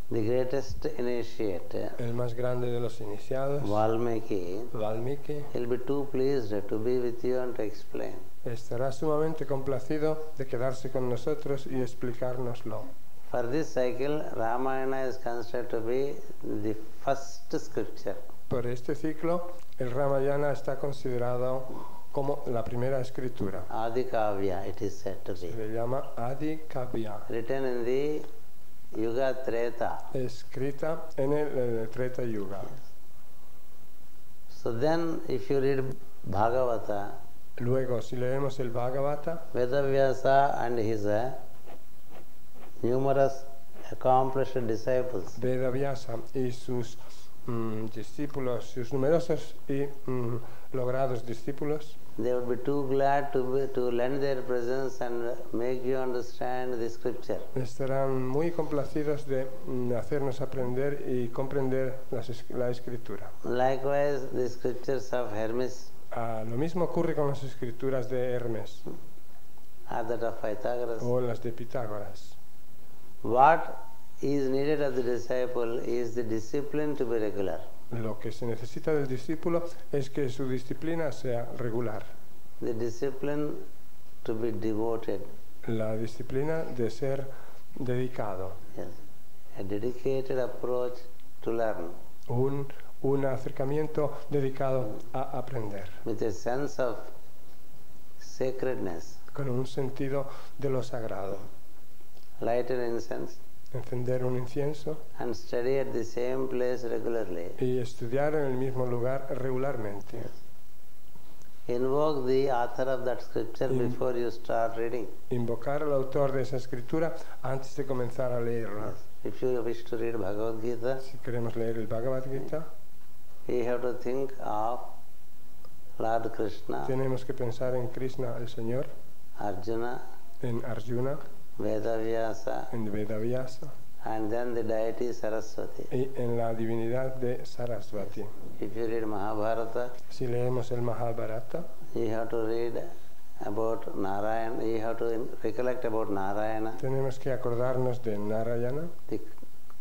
the greatest initiate, El más grande de los iniciados, Valmiki, Valmiki, will be too pleased to be with you and to explain. estará sumamente complacido de quedarse con nosotros y explicárnoslo. For this cycle, Ramayana is considered to be the first scripture. Por este ciclo, el Ramayana está considerado como la primera escritura. Adi Kavya, it is said to be. Se le llama Adi Kavya, Written in the Yuga Treta. escrita en el Treta Yuga. So then, if you read Bhagavata, Luego, si leemos el Bhagavata, Vedavyasa and his numerous accomplished disciples, Vedavyasa y sus discípulos, sus numerosos y logrados discípulos, they would be too glad to lend their presence and make you understand the scripture. estarán muy complacidos de hacernos aprender y comprender la escritura. Likewise, the scriptures of Hermes Lo mismo ocurre con las escrituras de Hermes or that of Pythagoras. o las de Pitágoras. What is needed of the disciple is the discipline to be regular. Lo que se necesita del discípulo es que su disciplina sea regular. The discipline to be devoted. La disciplina de ser dedicado. Yes. A dedicated approach to learn. Un acercamiento dedicado a aprender. With a sense of sacredness. Con un sentido de lo sagrado. Light an incense. Encender un incienso. And study at the same place regularly. Y estudiar en el mismo lugar regularmente. Yes. Invoke the author of that scripture before you start reading. Invocar al autor de esa escritura antes de comenzar a leerla. Yes. If you wish to read Bhagavad Gita, Si queremos leer el Bhagavad Gita, you have to think of Lord Krishna, tenemos que pensar en Krishna, el Señor, Arjuna, en Arjuna, Vedavyasa, en Vedavyasa and then the deity Saraswati. y en la divinidad de Sarasvati. If you read Mahabharata, Si leemos el Mahabharata, you have to read about Narayana, you have to recollect about Narayana, tenemos que acordarnos de Narayana, the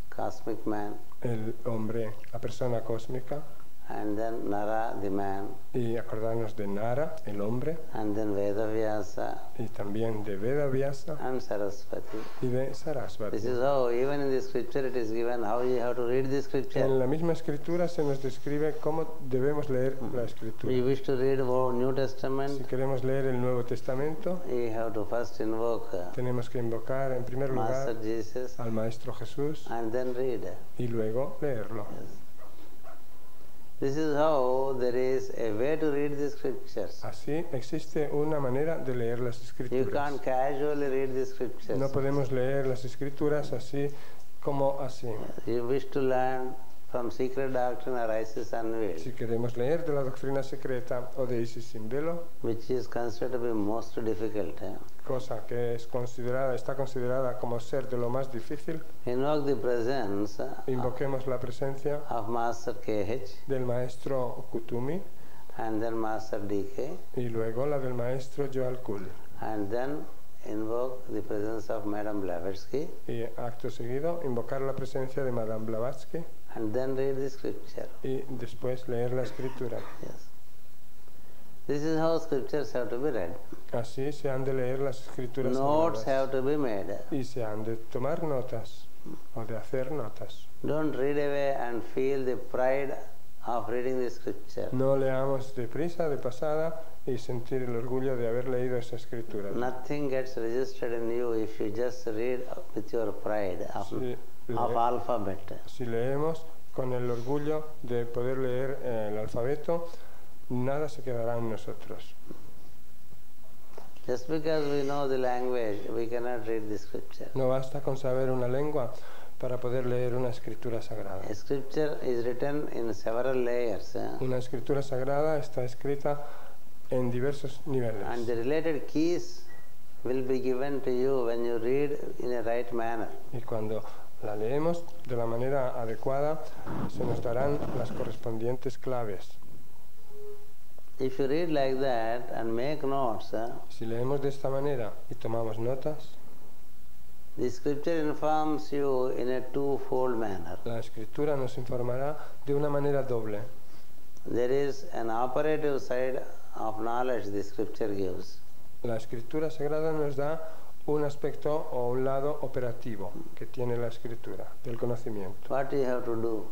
cosmic man, el hombre, la persona cósmica, and then Nara, the man, y acordarnos de Nara, el hombre, and then Vedavyasa y también de Vedavyasa and Saraswati. y de Sarasvati. This is how, even in the scripture it is given how you have to read the En scripture. la misma escritura se nos describe cómo debemos leer la escritura. You wish to read about New Si Testament, queremos leer el Nuevo Testamento, you have to first invoke tenemos que invocar en primer Master lugar Jesus al Maestro Jesús and then read. y luego leerlo. This is how there is a way to read the scriptures. Así existe una manera de leer las You escrituras. can't casually read the scriptures. No podemos leer las escrituras así como así. You wish to learn from secret doctrine or Isis unveiled, Si queremos leer de la doctrina secreta o de Isis sin velo, which is considered to be most difficult. cosa que está considerada como ser de lo más difícil, Invoke the presence invoquemos la presencia of Master KH del maestro Kutumi and then Master DK, y luego la del maestro Joel Kuhl. and then invoke the presence of Madame Blavatsky, Y acto seguido invocar la presencia de Madame Blavatsky and then read the scripture. y después leer la escritura. Yes. This is how scriptures have to be read. Así se han de leer las escrituras Notes sagradas. have to be made. Y se han de tomar notas o de hacer notas. Don't read away and feel the pride of reading the scripture. No leamos deprisa, de pasada, y sentir el orgullo de haber leído esa escritura. Nothing gets registered in you if you just read with your pride of alphabet. Si leemos con el orgullo de poder leer el alfabeto, nada se quedará en nosotros. Just because we know the language, we cannot read the scripture. No basta con saber una lengua para poder leer una escritura sagrada. A scripture is written in several layers, Una escritura sagrada está escrita en diversos niveles. and the related keys will be given to you when you read in a right manner. Y cuando la leemos de la manera adecuada, se nos darán las correspondientes claves. If you read like that and make notes, Si leemos de esta manera y tomamos notas, the scripture informs you in a twofold manner. la escritura nos informará de una manera doble. There is an operative side of knowledge the scripture gives. La escritura sagrada nos da un aspecto o un lado operativo que tiene la escritura del conocimiento, What you have to do,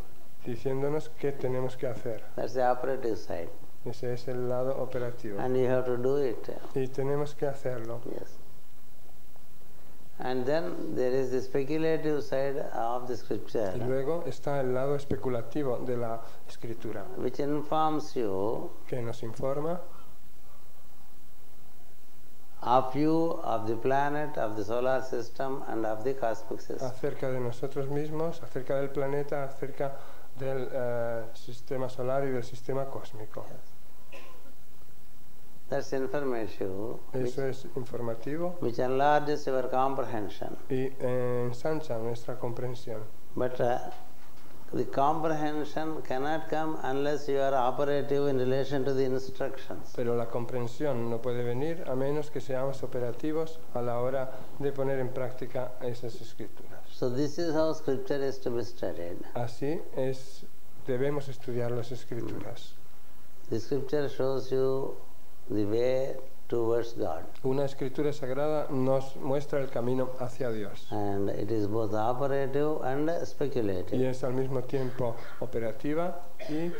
diciéndonos qué tenemos que hacer. that's the operative side. Ese es el lado operativo. And you have to do it. Y tenemos que hacerlo. Yes. And then there is the speculative side of the scripture, Y luego está el lado especulativo de la escritura, which informs you que nos informa of you, of the planet, of the solar system, and of the cosmic system. acerca de nosotros mismos, acerca del planeta, acerca del sistema solar y del sistema cósmico. That's informative, Eso es informativo which enlarges your comprehension. y ensancha nuestra comprensión. But the comprehension cannot come unless you are operative in relation to the instructions. Pero la comprensión no puede venir a menos que seamos operativos a la hora de poner en práctica esas escrituras. So this is how scripture is to be studied. Así es, debemos estudiar las escrituras. The scripture shows you the way towards God. Una escritura sagrada nos muestra el camino hacia Dios. And it is both operative and Y speculative. es al mismo tiempo operativa y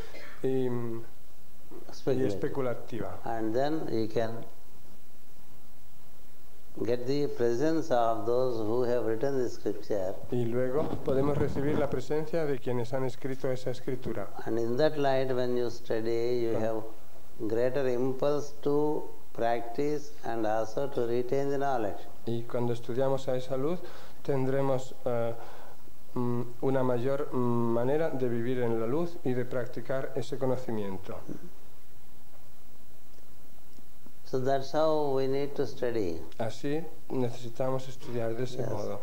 especulativa. And then you can get the presence of those who have written the scripture. Y luego podemos recibir la presencia de quienes han escrito esa escritura. And in that light, when you study, you have greater impulse to practice and also to retain the knowledge. Y cuando estudiamos a esa luz tendremos una mayor manera de vivir en la luz y de practicar ese conocimiento. So that's how we need to study. Así necesitamos estudiar de ese Yes. modo.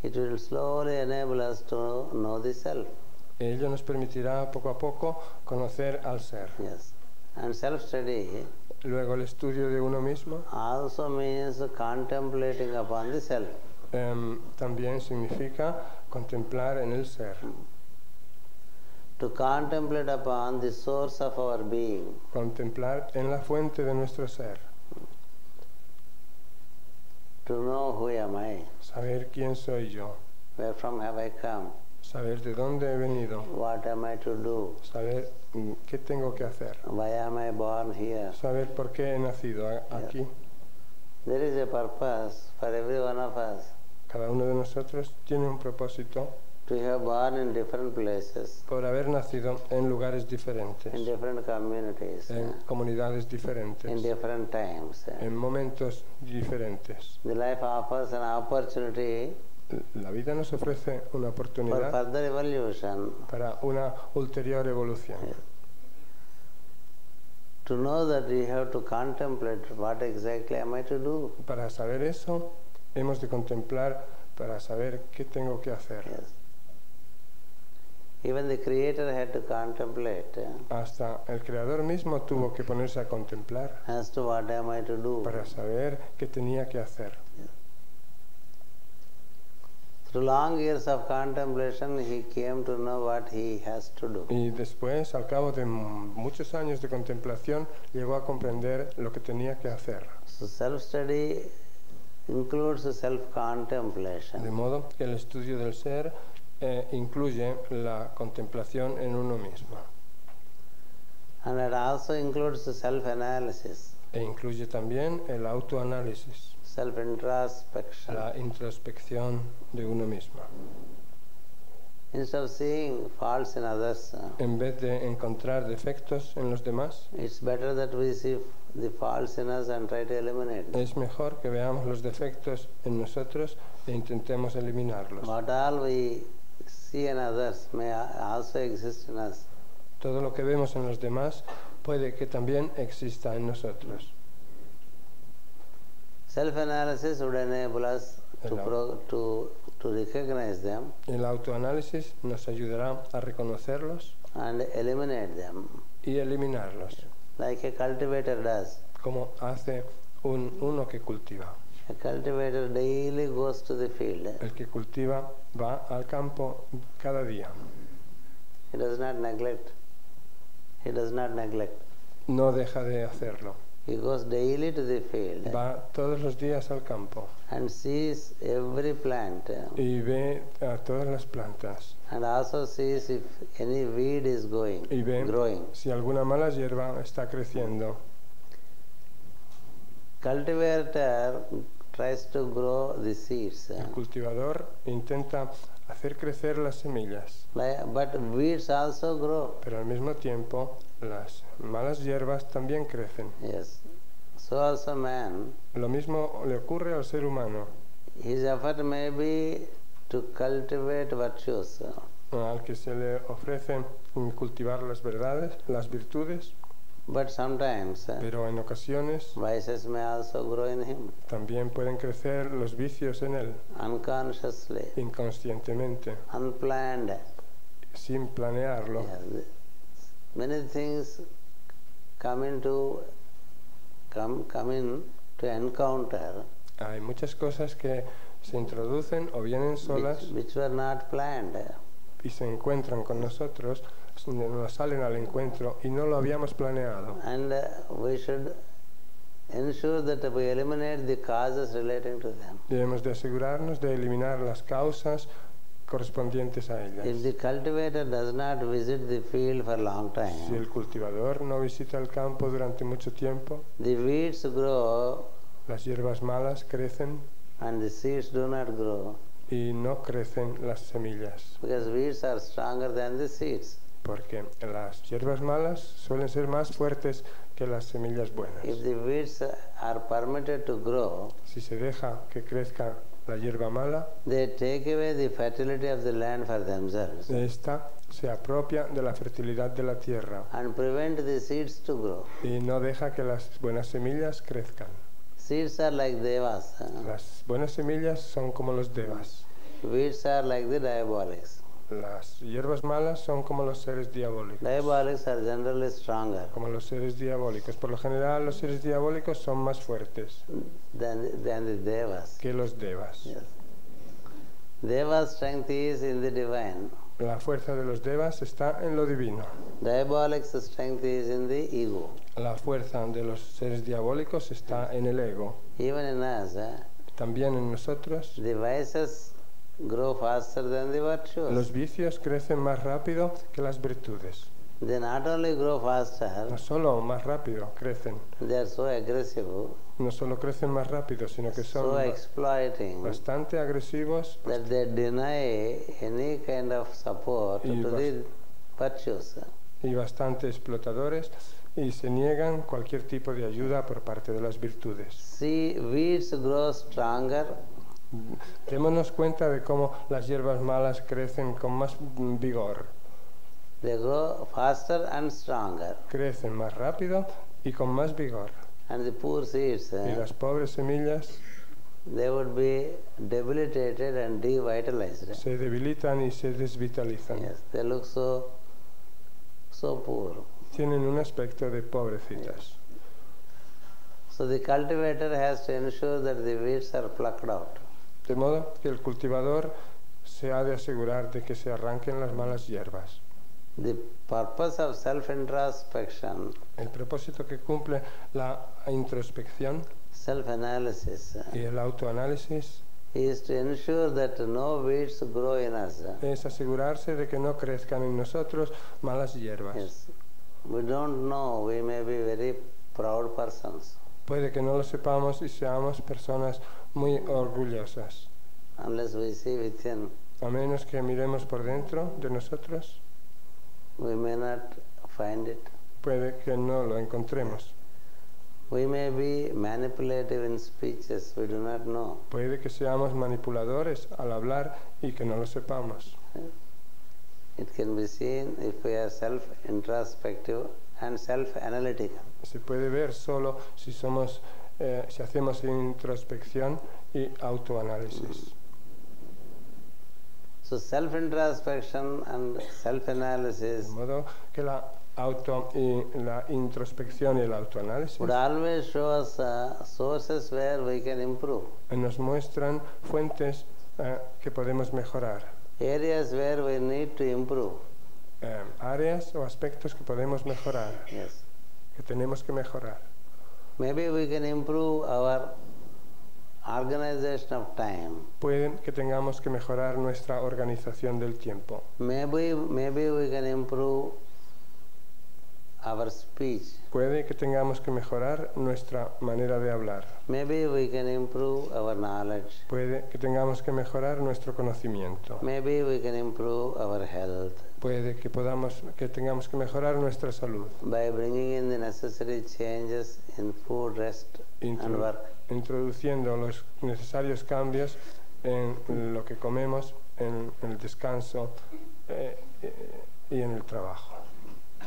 It will slowly enable us to know the self. Ello nos permitirá poco a poco conocer al ser. Yes. And self-study Luego el estudio de uno mismo also means contemplating upon the self. también significa contemplar en el ser. To contemplate upon the source of our being. Contemplar en la fuente de nuestro ser. To know who am I, Saber quién soy yo. where from have I come, Saber de dónde he venido. what am I to do, Saber qué tengo que hacer. why am I born here. Saber por qué he nacido aquí. There is a purpose for every one of us Cada uno de nosotros tiene un propósito to have born in different places, por haber nacido en lugares diferentes, in different communities, en comunidades in diferentes, different times. en momentos diferentes. The life offers an opportunity La vida nos ofrece una for oportunidad further evolution. para una ulterior evolución. To know that you have to contemplate what exactly am I to do. Para saber eso, hemos de contemplar para saber qué tengo que hacer. Yes. Even the Creator had to contemplate Hasta el Creador mismo tuvo que ponerse a contemplar as to what am I to do. para saber qué tenía que hacer. Through long years of contemplation, he came to know what he has to do. Y después, al cabo de muchos años de contemplación, llegó a comprender lo que tenía que hacer. So self-study includes De self-contemplation. modo que el estudio del ser incluye la contemplación en uno mismo. And it also includes self-analysis, E incluye también el autoanálisis, self-introspection. la introspección de uno mismo. Instead of seeing faults in others, En vez de encontrar defectos en los demás, it's better that we see the faults in us and try to eliminate them. es mejor que veamos los defectos en nosotros e intentemos eliminarlos. What all we see in others may also exist in us. Todo lo que vemos en los demás puede que también exista en nosotros. Self-analysis would enable us to recognize them El autoanálisis nos ayudará a reconocerlos and eliminate them, y eliminarlos, like a cultivator does. como hace uno que cultiva. A cultivator daily goes to the field. El que cultiva va al campo cada día. He does not neglect. He does not neglect. No deja de hacerlo. He goes daily to the field Va todos los días al campo and sees every plant y ve a todas las plantas and also sees if any weed is y ve growing. si alguna mala hierba está creciendo. Cultivator tries to grow the seeds, El cultivador intenta hacer crecer las semillas, but weeds also grow. pero al mismo tiempo las malas hierbas también crecen. Yes. So also man, Lo mismo le ocurre al ser humano, his effort may be to cultivate virtues, al que se le ofrece cultivar las verdades, las virtudes, but sometimes pero en ocasiones vices may also grow in him también pueden crecer los vicios en él, unconsciously, inconscientemente, unplanned. sin planearlo. Yes. Many things come in to encounter Hay muchas cosas que se introducen o vienen solas which were not planned. y se encuentran con nosotros, nos salen al encuentro y no lo habíamos planeado. And we should ensure that we eliminate the causes relating to them. Debemos de asegurarnos de eliminar las causas correspondientes a ellas. If the cultivator does not visit the field for a long Si time, el cultivador no visita el campo durante mucho tiempo, the weeds grow las hierbas malas crecen and the seeds do not grow, y no crecen las semillas, because weeds are stronger than the seeds. porque las hierbas malas suelen ser más fuertes que las semillas buenas. If the weeds are permitted to grow, Si se deja que crezca la hierba mala, they take away the fertility of the land for themselves esta se apropia de la fertilidad de la tierra and prevent the seeds to grow. y no deja que las buenas semillas crezcan. Seeds are like devas. Las buenas semillas son como los devas. Weeds are like the diabolics. Las hierbas malas son como los seres diabólicos. Diabolics are generally stronger Como los seres diabólicos. Por lo general, los seres diabólicos son más fuertes than the devas. que los devas. Yes. Deva's strength is in the divine. La fuerza de los devas está en lo divino. Diabolic's strength is in the ego. La fuerza de los seres diabólicos está en el ego. Even in us, También en nosotros, the vices grow faster than the virtues. los vicios crecen más rápido que las virtudes. They not only grow faster, No solo más rápido crecen, they are so aggressive, no solo crecen más rápido, sino que so son exploiting, bastante agresivos that they deny any kind of support Y to the virtues. y bastante explotadores y se niegan cualquier tipo de ayuda por parte de las virtudes. See, weeds grow stronger Démonos cuenta de cómo las hierbas malas crecen con más vigor, they grow faster and stronger, crecen más rápido y con más vigor. and the poor seeds, Y las pobres semillas they would be debilitated and devitalized. se debilitan y se desvitalizan. Yes, they look so poor. Tienen un aspecto de pobrecitas. So the cultivator has to ensure that the weeds are plucked out. De modo que el cultivador se ha de asegurar de que se arranquen las malas hierbas. The purpose of self-introspection, El propósito que cumple la introspección self-analysis, y el autoanálisis is to ensure that no weeds grow in us. es asegurarse de que no crezcan en nosotros malas hierbas. Yes. We don't know, we may be very proud persons. Puede que no lo sepamos y seamos personas muy orgullosas, Unless we see within, a menos que miremos por dentro de nosotros, we may not find it. puede que no lo encontremos. We may be manipulative in speeches, we do not know. Puede que seamos manipuladores al hablar y que no lo sepamos. It can be seen if we are self-introspective and self-analytical. Se puede ver solo si somos, si hacemos introspección y autoanálisis. So self-introspection and self-analysis De modo que la introspección y el autoanálisis would always show us sources where we can improve, nos muestran fuentes que podemos mejorar, areas where we need to improve. áreas o aspectos que podemos mejorar, Yes. que tenemos que mejorar. Maybe we can improve our organization of time. Pueden que tengamos que mejorar nuestra organización del tiempo. Maybe we can improve our speech. Puede que tengamos que mejorar nuestra manera de hablar. Maybe we can improve our knowledge. Puede que tengamos que mejorar nuestro conocimiento. Maybe we can improve our health Puede que tengamos que mejorar nuestra salud. by bringing in the necessary changes in food, rest, and work. Introduciendo los necesarios cambios en lo que comemos, en el descanso y en el trabajo.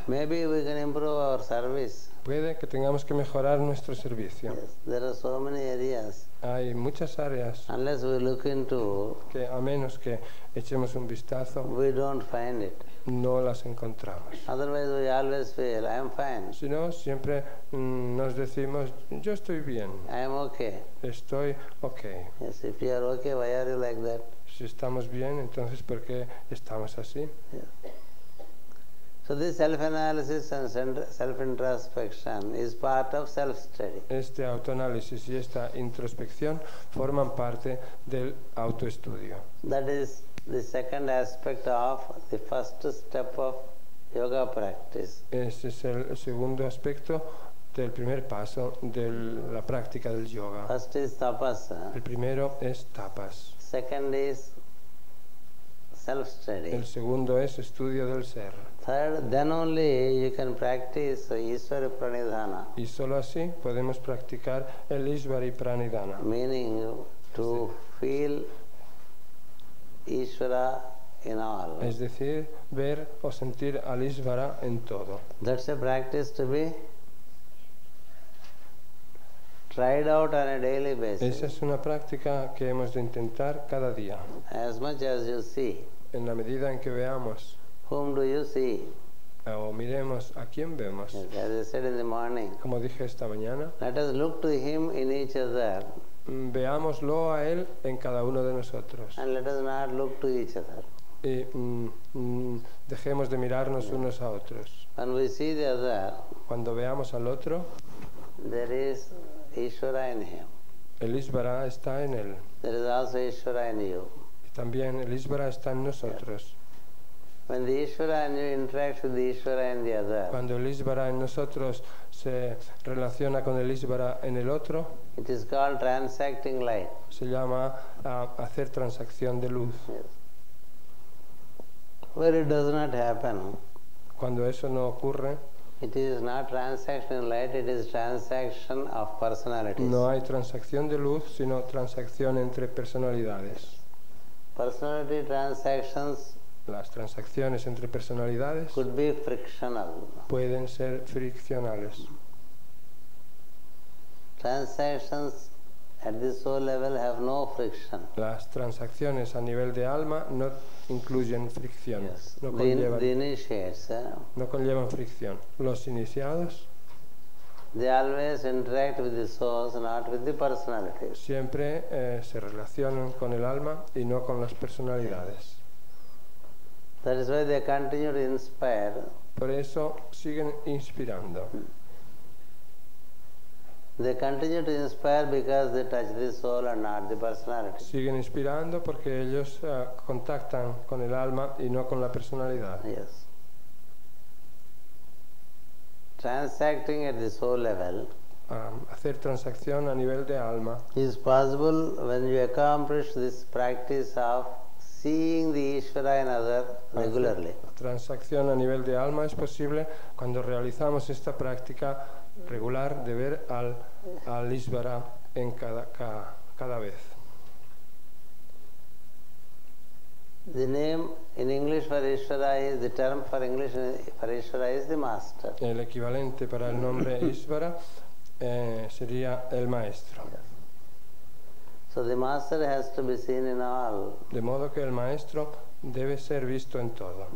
Maybe we can improve our service. Puede que tengamos que mejorar nuestro servicio. Yes, there are so many areas. Hay muchas áreas Unless we look into, que a menos que echemos un vistazo, we don't find it. no las encontramos. Otherwise, we always feel, I am fine, Si no, siempre nos decimos, yo estoy bien, I am okay. estoy ok. Yes, if you are okay, why are you like that? Si estamos bien, entonces ¿por qué estamos así? Yes. So this self-analysis and self-introspection is part of self-study. Este autoanálisis y esta introspección forman parte del autoestudio. That is the second aspect of the first step of yoga practice. Ese es el segundo aspecto del primer paso de la práctica del yoga. First is tapasa. El primero es tapas. Second is self-study. El segundo es estudio del ser. Third, then only you can practice Ishvara Pranidhana, Y solo así podemos practicar el Ishvari Pranidhana, meaning to feel Ishvara in all. es decir, ver o sentir al Ishvara en todo. That's a practice to be tried out on a daily basis. Esa es una práctica que hemos de intentar cada día. As much as you see, En la medida en que veamos whom do you see? o miremos a quién vemos, Yes, as I said in the morning, como dije esta mañana, let us look to him in each other veámoslo a él en cada uno de nosotros and let us not look to each other. y dejemos de mirarnos unos a otros. When we see the other, Cuando veamos al otro, there is Ishvara in him. el Ishvara está en él. There is also Ishvara in you. Y también el Ishvara está en nosotros. When the Ishvara in you interacts with the Ishvara in the other, Cuando el Ishvara en nosotros se relaciona con el Ishvara en el otro, it is called transacting light. se llama hacer transacción de luz. Yes. Where it does not happen, Cuando eso no ocurre, it is not transaction light, it is transaction of personalities. no hay transacción de luz, sino transacción entre personalidades. Personality transactions Las transacciones entre personalidades could be frictional. pueden ser friccionales. Transactions at the soul level have no friction. Las transacciones a nivel de alma no incluyen fricción, Yes. no The initiates, no conllevan fricción. Los iniciados they always interact with the souls, not with the personalities. siempre se relacionan con el alma y no con las personalidades. That is why they continue to inspire. Por eso siguen inspirando. They continue to inspire because they touch the soul and not the personality. Siguen inspirando porque ellos contactan con el alma y no con la personalidad. Yes. Transacting at the soul level Hacer transacción a nivel de alma is possible when you accomplish this practice of seeing the Ishvara in other regularly. Transacción a nivel de alma es posible cuando realizamos esta práctica regular de ver al Ishvara en cada vez. The name in English for Ishvara is, the term for English for Ishvara is the master. El equivalente para el nombre Ishvara sería el maestro. So the master has to be seen in all. De modo que el maestro debe ser visto en todo.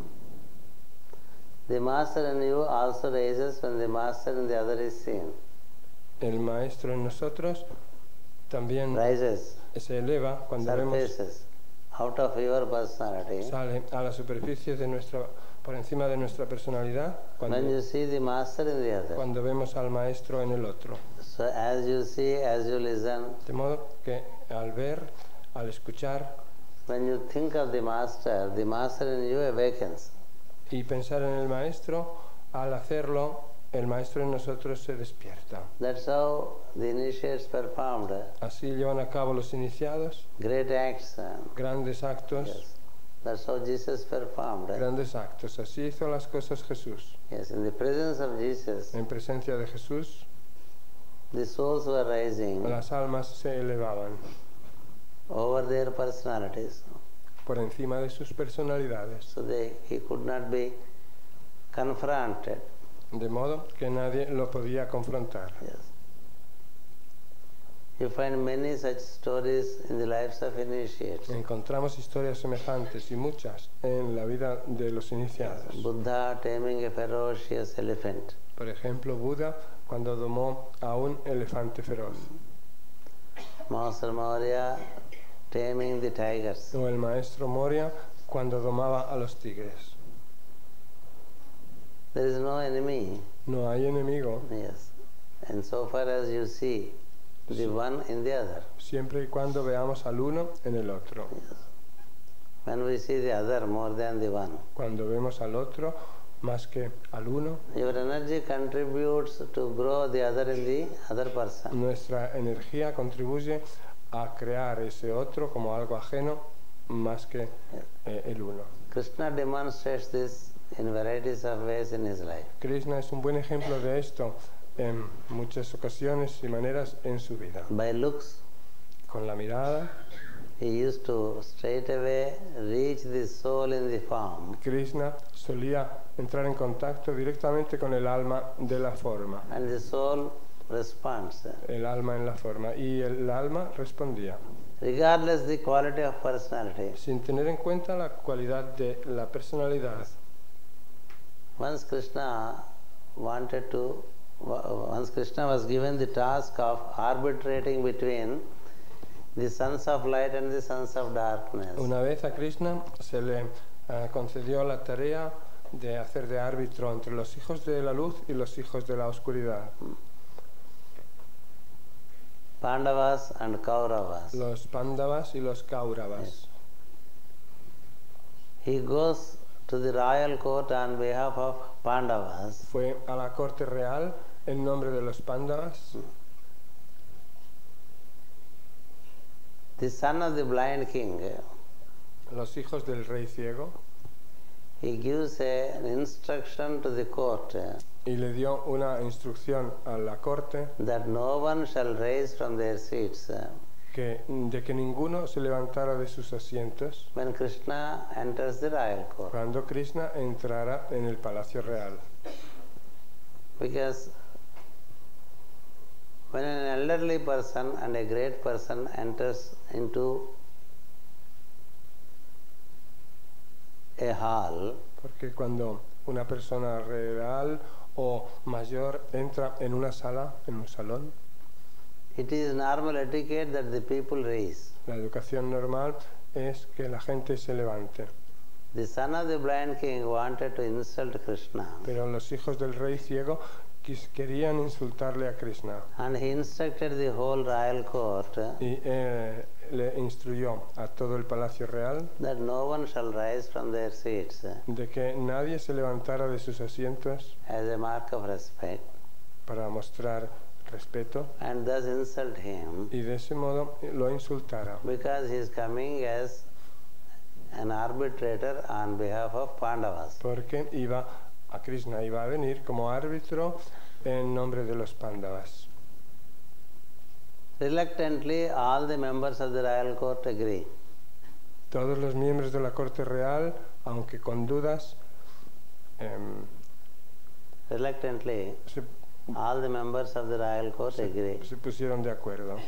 The master in you also rises when the master in the other is seen. El maestro en nosotros también Rises, se eleva cuando vemos, surfaces, out of your personality. sale a la superficie de por encima de nuestra personalidad When you see the master in the other. cuando vemos al maestro en el otro. So as you see, as you listen, De modo que al ver, al escuchar when you think of the master in you awakens. y pensar en el maestro, al hacerlo, el maestro en nosotros se despierta. That's how the initiates performed Así llevan a cabo los iniciados great acts. grandes actos, Yes. That's how Jesus performed. grandes actos. Así hizo las cosas Jesús. Yes, in the presence of Jesus, En presencia de Jesús, the souls were rising las almas se elevaban over their personalities. por encima de sus personalidades, So he could not be confronted. de modo que nadie lo podía confrontar. Yes. You find many such stories in the lives of initiates. Encontramos historias semejantes y muchas en la vida de los iniciados. Buddha taming a ferocious elephant. Por ejemplo, Buda cuando domó a un elefante feroz, Master Maurya taming the tigers. o el maestro Moria cuando domaba a los tigres. There is no enemy. No hay enemigo, Yes. And so far as you see the one in the other. siempre y cuando veamos al uno en el otro. Yes. When we see the other more than the one, Cuando vemos al otro más que al uno, your energy contributes to grow the other in the other person. nuestra energía contribuye a crear ese otro como algo ajeno más que el uno. Krishna demonstrates this in varieties of ways in his life. Krishna es un buen ejemplo de esto en muchas ocasiones y maneras en su vida. By looks, Con la mirada, he used to straight away reach the soul in the form, Krishna solía entrar en contacto directamente con el alma de la forma, and the soul responds. el alma en la forma, y el alma respondía, Regardless the quality of personality, sin tener en cuenta la cualidad de la personalidad. once Krishna was given the task of arbitrating between the sons of light and the sons of darkness. Una vez a Krishna se le concedió la tarea de hacer de árbitro entre los hijos de la luz y los hijos de la oscuridad, Pandavas and Kauravas. los Pándavas y los Kauravas. He goes to the royal court on behalf of Pandavas. Fue a la corte real en nombre de los Pándavas. The son of the blind king, Los hijos del rey ciego, he gives an instruction to the court y le dio una instrucción a la corte that no one shall rise from their seats de que ninguno se levantara de sus asientos when Krishna enters the royal court. cuando Krishna entrara en el palacio real. Because when an elderly person and a great person enters into a hall, Porque cuando una persona real o mayor entra en una sala, en un salón, it is normal etiquette that the people raise. la educación normal es que la gente se levante. The son of the blind king wanted to insult Krishna, Pero los hijos del rey ciego querían insultarle a Krishna and he instructed the whole royal court y le instruyó a todo el palacio real that no one shall rise from their seats de que nadie se levantara de sus asientos as a mark of respect, para mostrar respeto and thus insult him, y de ese modo lo insultara, because he is coming as an arbitrator on behalf of Pandavas. porque Krishna iba a venir como árbitro en nombre de los Pándavas. Reluctantly, all the members of the royal court agree. Todos los miembros de la corte real, aunque con dudas, Reluctantly, se all the members of the royal court agree. se pusieron de acuerdo.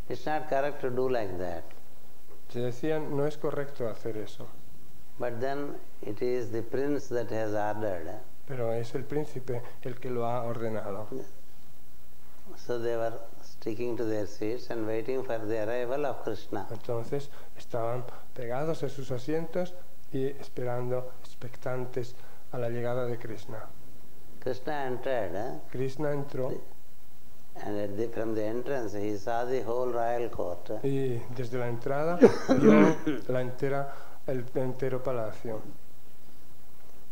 It's not correct to do like that. Se decían, no es correcto hacer eso, But then it is the prince that has ordered. pero es el príncipe el que lo ha ordenado. So they were sticking to their seats and waiting for the arrival of Krishna. Entonces estaban pegados a sus asientos y esperando, expectantes a la llegada de Krishna. Krishna entered, Krishna entró and from the entrance he saw the whole royal court. y desde la entrada vio el entero palacio.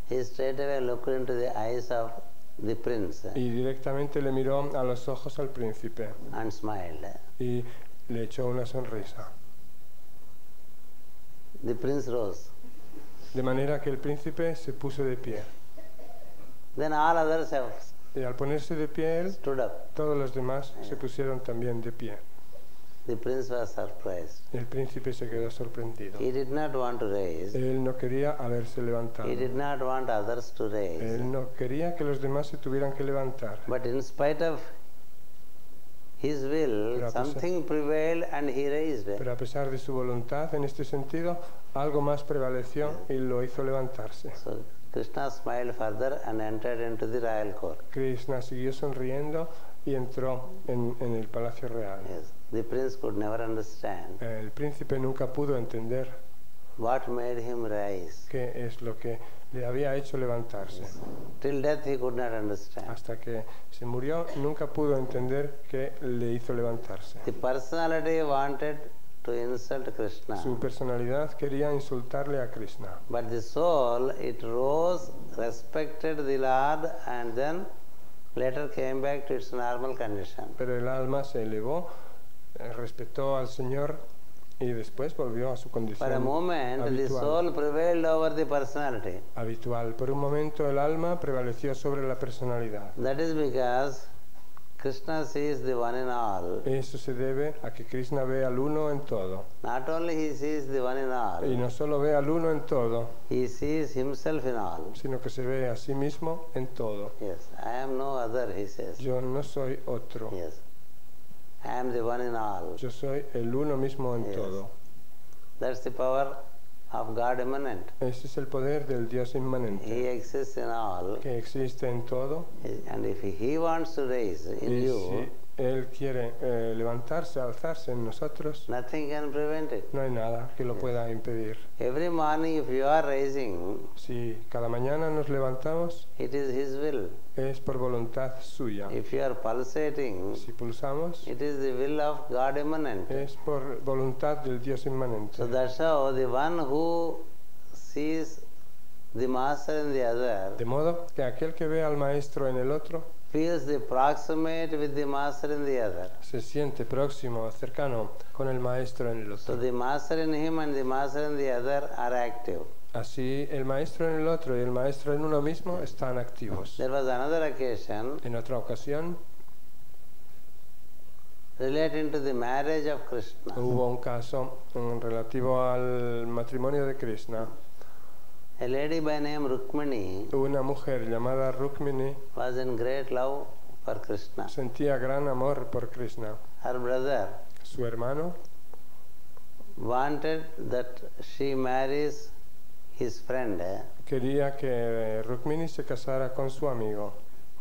he straightway looked into the eyes of the prince y directamente le miró a los ojos al príncipe and smiled. y le echó una sonrisa. The prince rose. De manera que el príncipe se puso de pie. Then all others have Y al ponerse de pie él, stood up. todos los demás se pusieron también de pie. The prince was surprised. El príncipe se quedó sorprendido. He did not want to raise. Él no quería haberse levantado. He did not want others to raise. Él no quería que los demás se tuvieran que levantar. But in spite of his will, Pero a pesar- something prevailed and he raised. Pero a pesar de su voluntad, en este sentido, algo más prevaleció y lo hizo levantarse. So Krishna smiled further and entered into the royal court. Krishna siguió sonriendo y entró en el palacio real. Yes. The prince could never understand El príncipe nunca pudo entender what made him rise. qué es lo que le había hecho levantarse. Till death he could not understand. Hasta que se murió, nunca pudo entender qué le hizo levantarse. The personality wanted to insult Krishna. Su personalidad quería insultarle a Krishna, But the soul, it rose, respected the Lord, and then later came back to its normal condition. pero el alma se elevó, respetó al Señor y después volvió a su For a condición moment, the habitual. soul prevailed over the personality. Por un momento el alma prevaleció sobre la personalidad. That is because Krishna sees the one in all. Eso se debe a que Krishna ve al uno en todo. Not only he sees the one in Y all, no solo ve al uno en todo, he sees himself in all. sino que se ve a sí mismo en todo. Yes, I am no other, he says. Yo no soy otro. Yes, I am the one in all. Yo soy el uno mismo en Yes. todo. That's the power of God immanent. Ese es el poder del Dios inmanente, He exists in all. que existe en todo. And if he wants to raise in Y you, si Él quiere levantarse, alzarse en nosotros, nothing can prevent it. no hay nada que lo pueda impedir. Every morning, if you are rising, Si cada mañana nos levantamos, it is his will. es por voluntad suya. If you are pulsating, Si pulsamos, it is the will of God immanent. es por voluntad del Dios inmanente. So that's how the one who sees the master in the other De modo que aquel que ve al maestro en el otro feels the proximate with the master in the other. se siente próximo, cercano con el maestro en el So otro. the master in him and the master in the other are active. Así el maestro en el otro y el maestro en uno mismo están activos. There was another occasion En otra ocasión relating to the marriage of Krishna. hubo un caso relativo al matrimonio de Krishna. A lady by name Rukmini Una mujer llamada Rukmini was in great love for Krishna. sentía gran amor por Krishna. Her brother Su hermano wanted that she marries his friend, quería que Rukmini se casara con su amigo,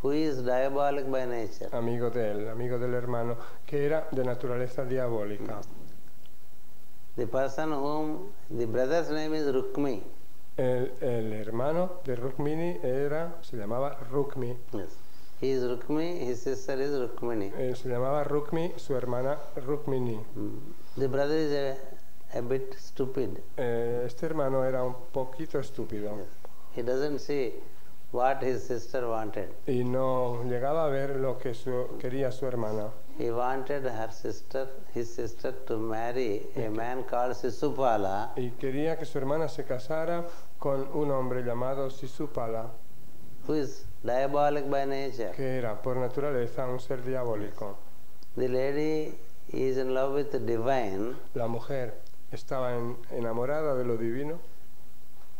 who is diabolic by nature. amigo de él, amigo del hermano, que era de naturaleza diabólica. The person whom the brother's name is Rukmi. El hermano de Rukmini se llamaba Rukmi. Yes. He is Rukmi, his sister is Rukmini. Se llamaba Rukmi, su hermana Rukmini. The brother is a bit stupid. Este hermano era un poquito estúpido He doesn't see what his sister wanted. y no llegaba a ver lo que quería su hermana. He wanted his sister to marry a man called Sisupala, Y quería que su hermana se casara con un hombre llamado Sisupala, who is diabolic by nature. que era por naturaleza un ser diabólico. The lady is in love with the divine, La mujer estaba enamorada de lo divino,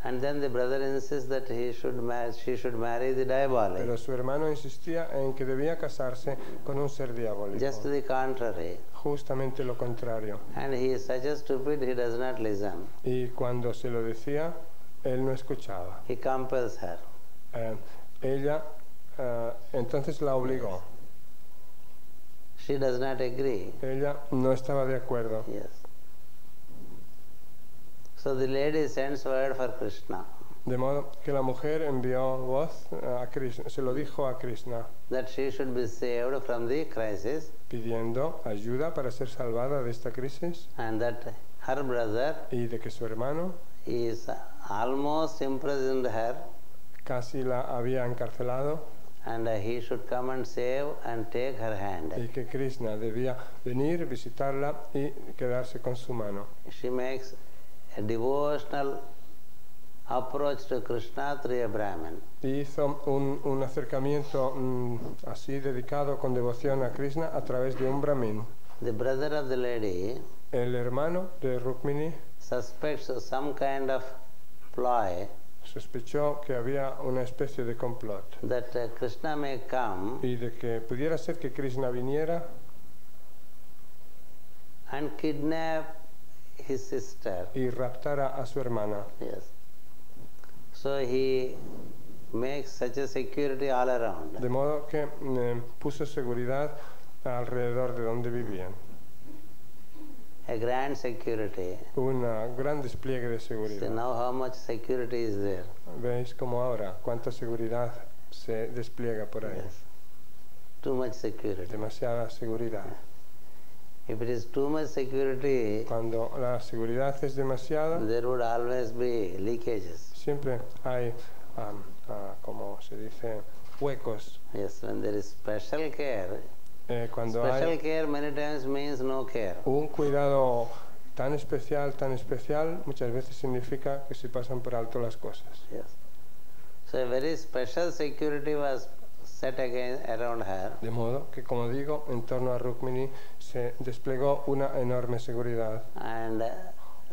and then the brother insists that she should marry the diabolic. pero su hermano insistía en que debía casarse con un ser diabólico. Just the contrary. Justamente lo contrario. And he is such a stupid, he does not listen. Y cuando se lo decía, él no escuchaba. He compels her. Ella entonces la obligó. She does not agree. Ella no estaba de acuerdo. Yes. So the lady sends word for Krishna De modo que la mujer envió voz a Krishna, se lo dijo a Krishna, that she should be saved from the crisis, pidiendo ayuda para ser salvada de esta crisis and that her brother y de que su hermano is almost imprisoned her casi la había encarcelado and he should come and save and take her hand. y que Krishna debía venir, visitarla y quedarse con su mano. She makes a devotional approach to Krishna through a Brahmin. Y hizo un acercamiento así dedicado con devoción a Krishna a través de un brahmin. The brother of the lady El hermano de Rukmini suspects some kind of ploy sospechó que había una especie de complot that Krishna may come y de que pudiera ser que Krishna viniera and kidnap his sister. y raptara a su hermana. Yes. So he makes such a security all around. De modo que puso seguridad alrededor de donde vivían. A grand security. Un gran despliegue de So seguridad. now how much security is there? ¿Veis como ahora cuánta seguridad se despliega por ahí? Yes. Too much security. Demasiada seguridad. If it is too much security, Cuando la seguridad es demasiada, there would always be leakages. siempre hay, como se dice, huecos. Yes, when there is special care. Cuando Special hay care many times means no care. un cuidado tan especial, muchas veces significa que se pasan por alto las cosas. Yes. So a very special security was set again around her. De modo que, como digo, en torno a Rukmini se desplegó una enorme seguridad. And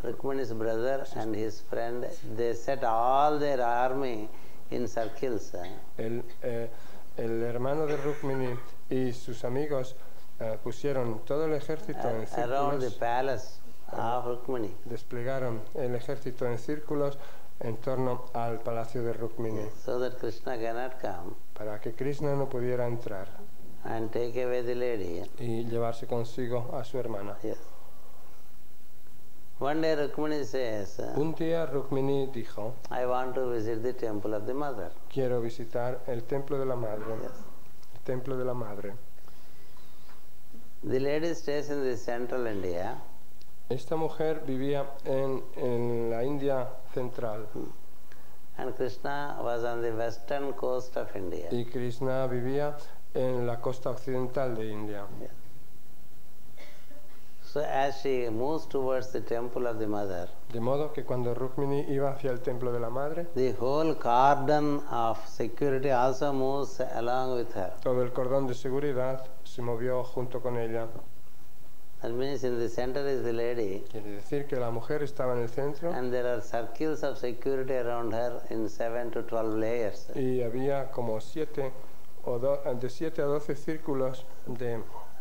Rukmini's brother and his friend, they set all their army in circles. El hermano de Rukmini y sus amigos pusieron todo el ejército en Around the círculos, palace of Rukmini. desplegaron el ejército en círculos en torno al palacio de Rukmini, So that Krishna cannot come para que Krishna no pudiera entrar and take away the lady. y llevarse consigo a su hermana. Yes. One day Rukmini says, Un día Rukmini dijo, I want to visit the temple of the mother. quiero visitar el templo de la madre, el templo de la madre. The lady stays in the central India. Esta mujer vivía en la India central And Krishna was on the western coast of India. y Krishna vivía en la costa occidental de India. Yes. So as she moves towards the temple of the mother, De modo que cuando Rukmini iba hacia el templo de la madre, the whole cordon of security also moves along with her. todo el cordón de seguridad se movió junto con ella. That means in the center is the lady, Quiere decir que la mujer estaba en el centro and there are circles of security around her in 7 to 12 layers. y había como de 7 a 12 círculos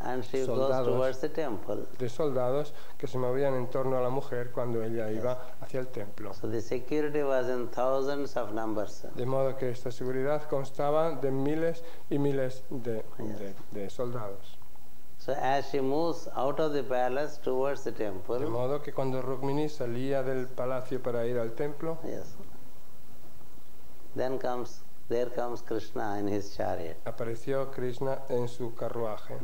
And she goes soldados. towards the temple. de soldados que se movían en torno a la mujer cuando ella iba hacia el templo. So the security was in thousands of numbers. De modo que esta seguridad constaba de miles y miles de soldados. So as she moves out of the palace towards the De temple, modo que cuando Rukmini salía del palacio para ir al templo, yes, there comes Krishna in his chariot. apareció Krishna en su carruaje.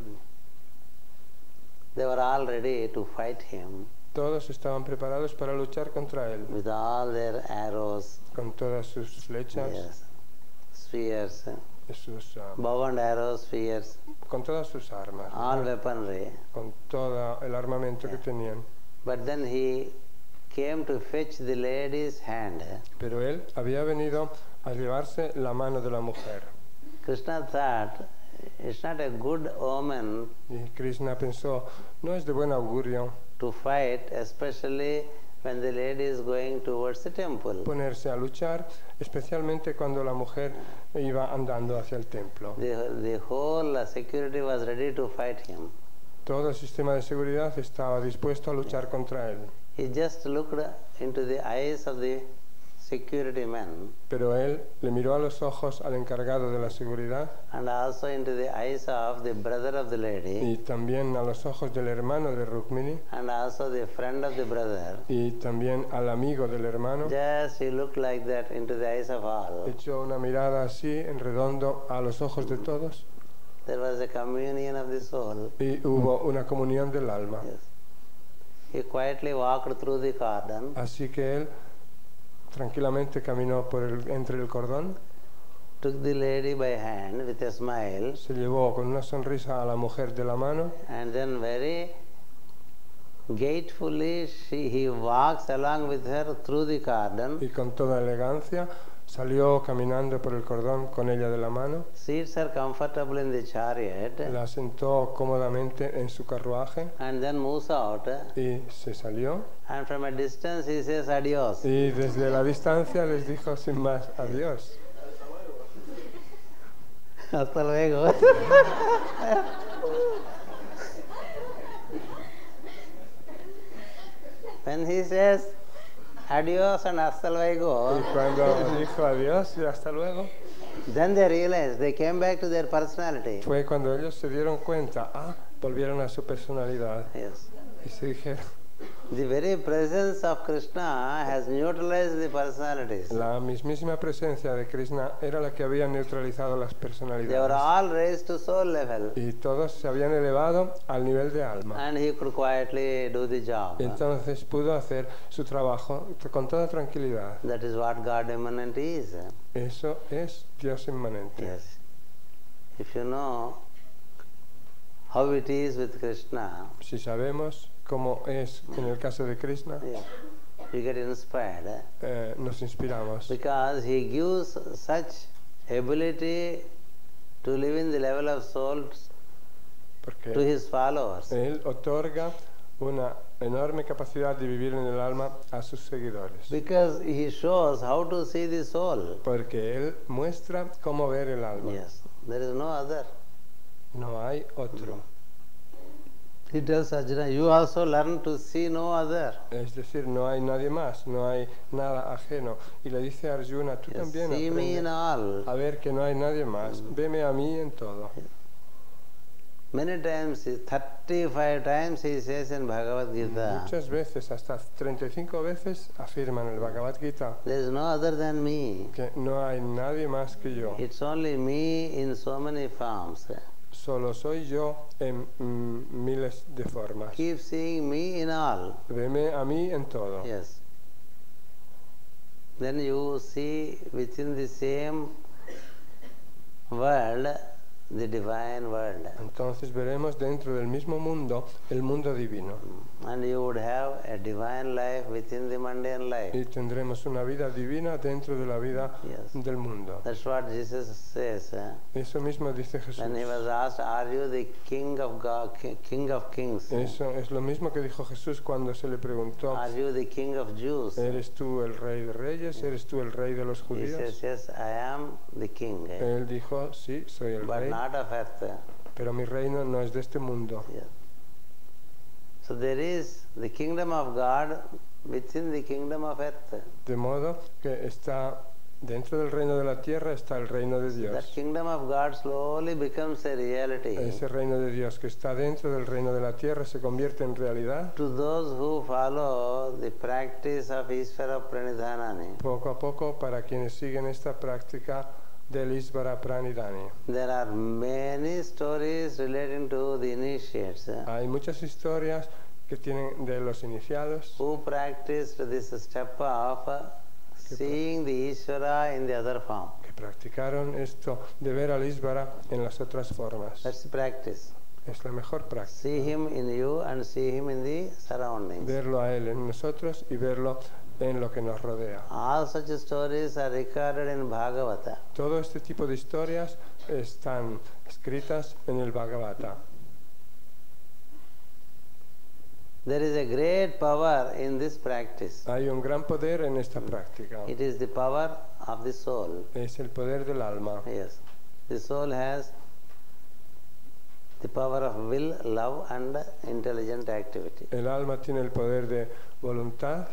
They were all ready to fight him Todos estaban preparados para luchar contra él, with all their arrows, con todas sus flechas, yes, spears, bow and arrows, spears, con todas sus armas, all weaponry. con todo el armamento que tenían. But then he came to fetch the lady's hand. Pero él había venido a llevarse la mano de la mujer. Krishna thought, it's not a good omen Y Krishna pensó, no es de buen augurio to fight, especially when the lady is going towards the temple. ponerse a luchar, especialmente cuando la mujer iba andando hacia el templo. The whole security was ready to fight him. Todo el sistema de seguridad estaba dispuesto a luchar contra él. He just looked into the eyes of the security man Pero él le miró a los ojos al encargado de la seguridad and also into the eyes of the brother of the lady y también a los ojos del hermano de Rukmini and also the friend of the brother. y también al amigo del hermano. Just he looked like that into the eyes of all. Echó una mirada así en redondo a los ojos de todos There was a communion of the soul. y hubo una comunión del alma. Yes. He quietly walked through the cordon Así que él tranquilamente caminó entre el cordón took the lady by hand with a smile, se llevó con una sonrisa a la mujer de la mano and then very gratefully he walks along with her through the garden. y con toda elegancia salió caminando por el cordón con ella de la mano, Seats her comfortable in the chariot, la sentó cómodamente en su carruaje and then moves out. y se salió. And from a distance he says adios. Y desde la distancia les dijo sin más adiós. Hasta luego. When he says adios and hasta luego, Y cuando dijo adiós y hasta luego, then they realized they came back to their personality. fue cuando ellos se dieron cuenta, volvieron a su personalidad Yes. y se dijeron, The very presence of Krishna has neutralized the personalities. la mismísima presencia de Krishna era la que había neutralizado las They were personalidades. all raised to soul level, Y todos se habían elevado al nivel de alma. and he could quietly do the job. Y entonces pudo hacer su trabajo con toda tranquilidad. That is what God immanent is. Eso es Dios inmanente. Yes. If you know how it is with Krishna, Si sabemos cómo es en el caso de Krishna, yeah, you get inspired, nos inspiramos. because he gives such ability to live in the level of soul to Porque his followers. Él otorga una enorme capacidad de vivir en el alma a sus seguidores. Because he shows how to see the soul. Porque Él muestra cómo ver el alma. Yes, there is no other. No hay otro. He tells Arjuna, you also learn to see no other. Es decir, no hay nadie más, no hay nada ajeno. Y le dice a Arjuna, tú Yes, también see me in aprende all. a ver que no hay nadie más. Veme a mí en todo. Many times, 35 times he says in Bhagavad Gita, Muchas veces, hasta 35 veces, afirman en el Bhagavad Gita there is no other than me. que no hay nadie más que yo. It's only me in so many forms. Solo soy yo en miles de formas. Keep seeing me in all. Veme a mí en todo. Yes. Then you see within the same world the divine world. Entonces veremos dentro del mismo mundo el mundo divino. And you would have a divine life within the mundane life. Y tendremos una vida divina dentro de la vida Yes. del mundo. That's what Jesus says. Eso mismo dice Jesús. When he was asked, are you the king of God, king of kings? Eso es lo mismo que dijo Jesús cuando se le preguntó, Are you the king of Jews? ¿eres tú el rey de reyes? ¿Eres tú el rey de los He judíos? says, yes, I am the king, Él dijo, sí, soy el but rey, not of earth. pero mi reino no es de este mundo. Yes. So there is the kingdom of God within the kingdom of earth. De modo que está dentro del reino de la tierra está el reino de That Dios. kingdom of God slowly becomes a reality Ese reino de Dios que está dentro del reino de la tierra se convierte en realidad to those who follow the practice of Ishvara Pranidhanani. poco a poco para quienes siguen esta práctica del Isvara Pranidhani. There are many stories relating to the initiates Hay muchas historias que tienen de los iniciados who practiced this step of seeing the Ishvara in the other form. que practicaron esto de ver al Isvara en las otras formas. That's the practice. Es la mejor práctica. See him in you and see him in the surroundings. Verlo a Él en nosotros y verlo en lo que nos rodea. All such stories are recorded in Bhagavata. Todo este tipo de historias están escritas en el Bhagavata. There is a great power in this practice. Hay un gran poder en esta práctica. It is the power of the soul. Es el poder del alma. Yes. The soul has the power of will, love and intelligent activity. El alma tiene el poder de voluntad,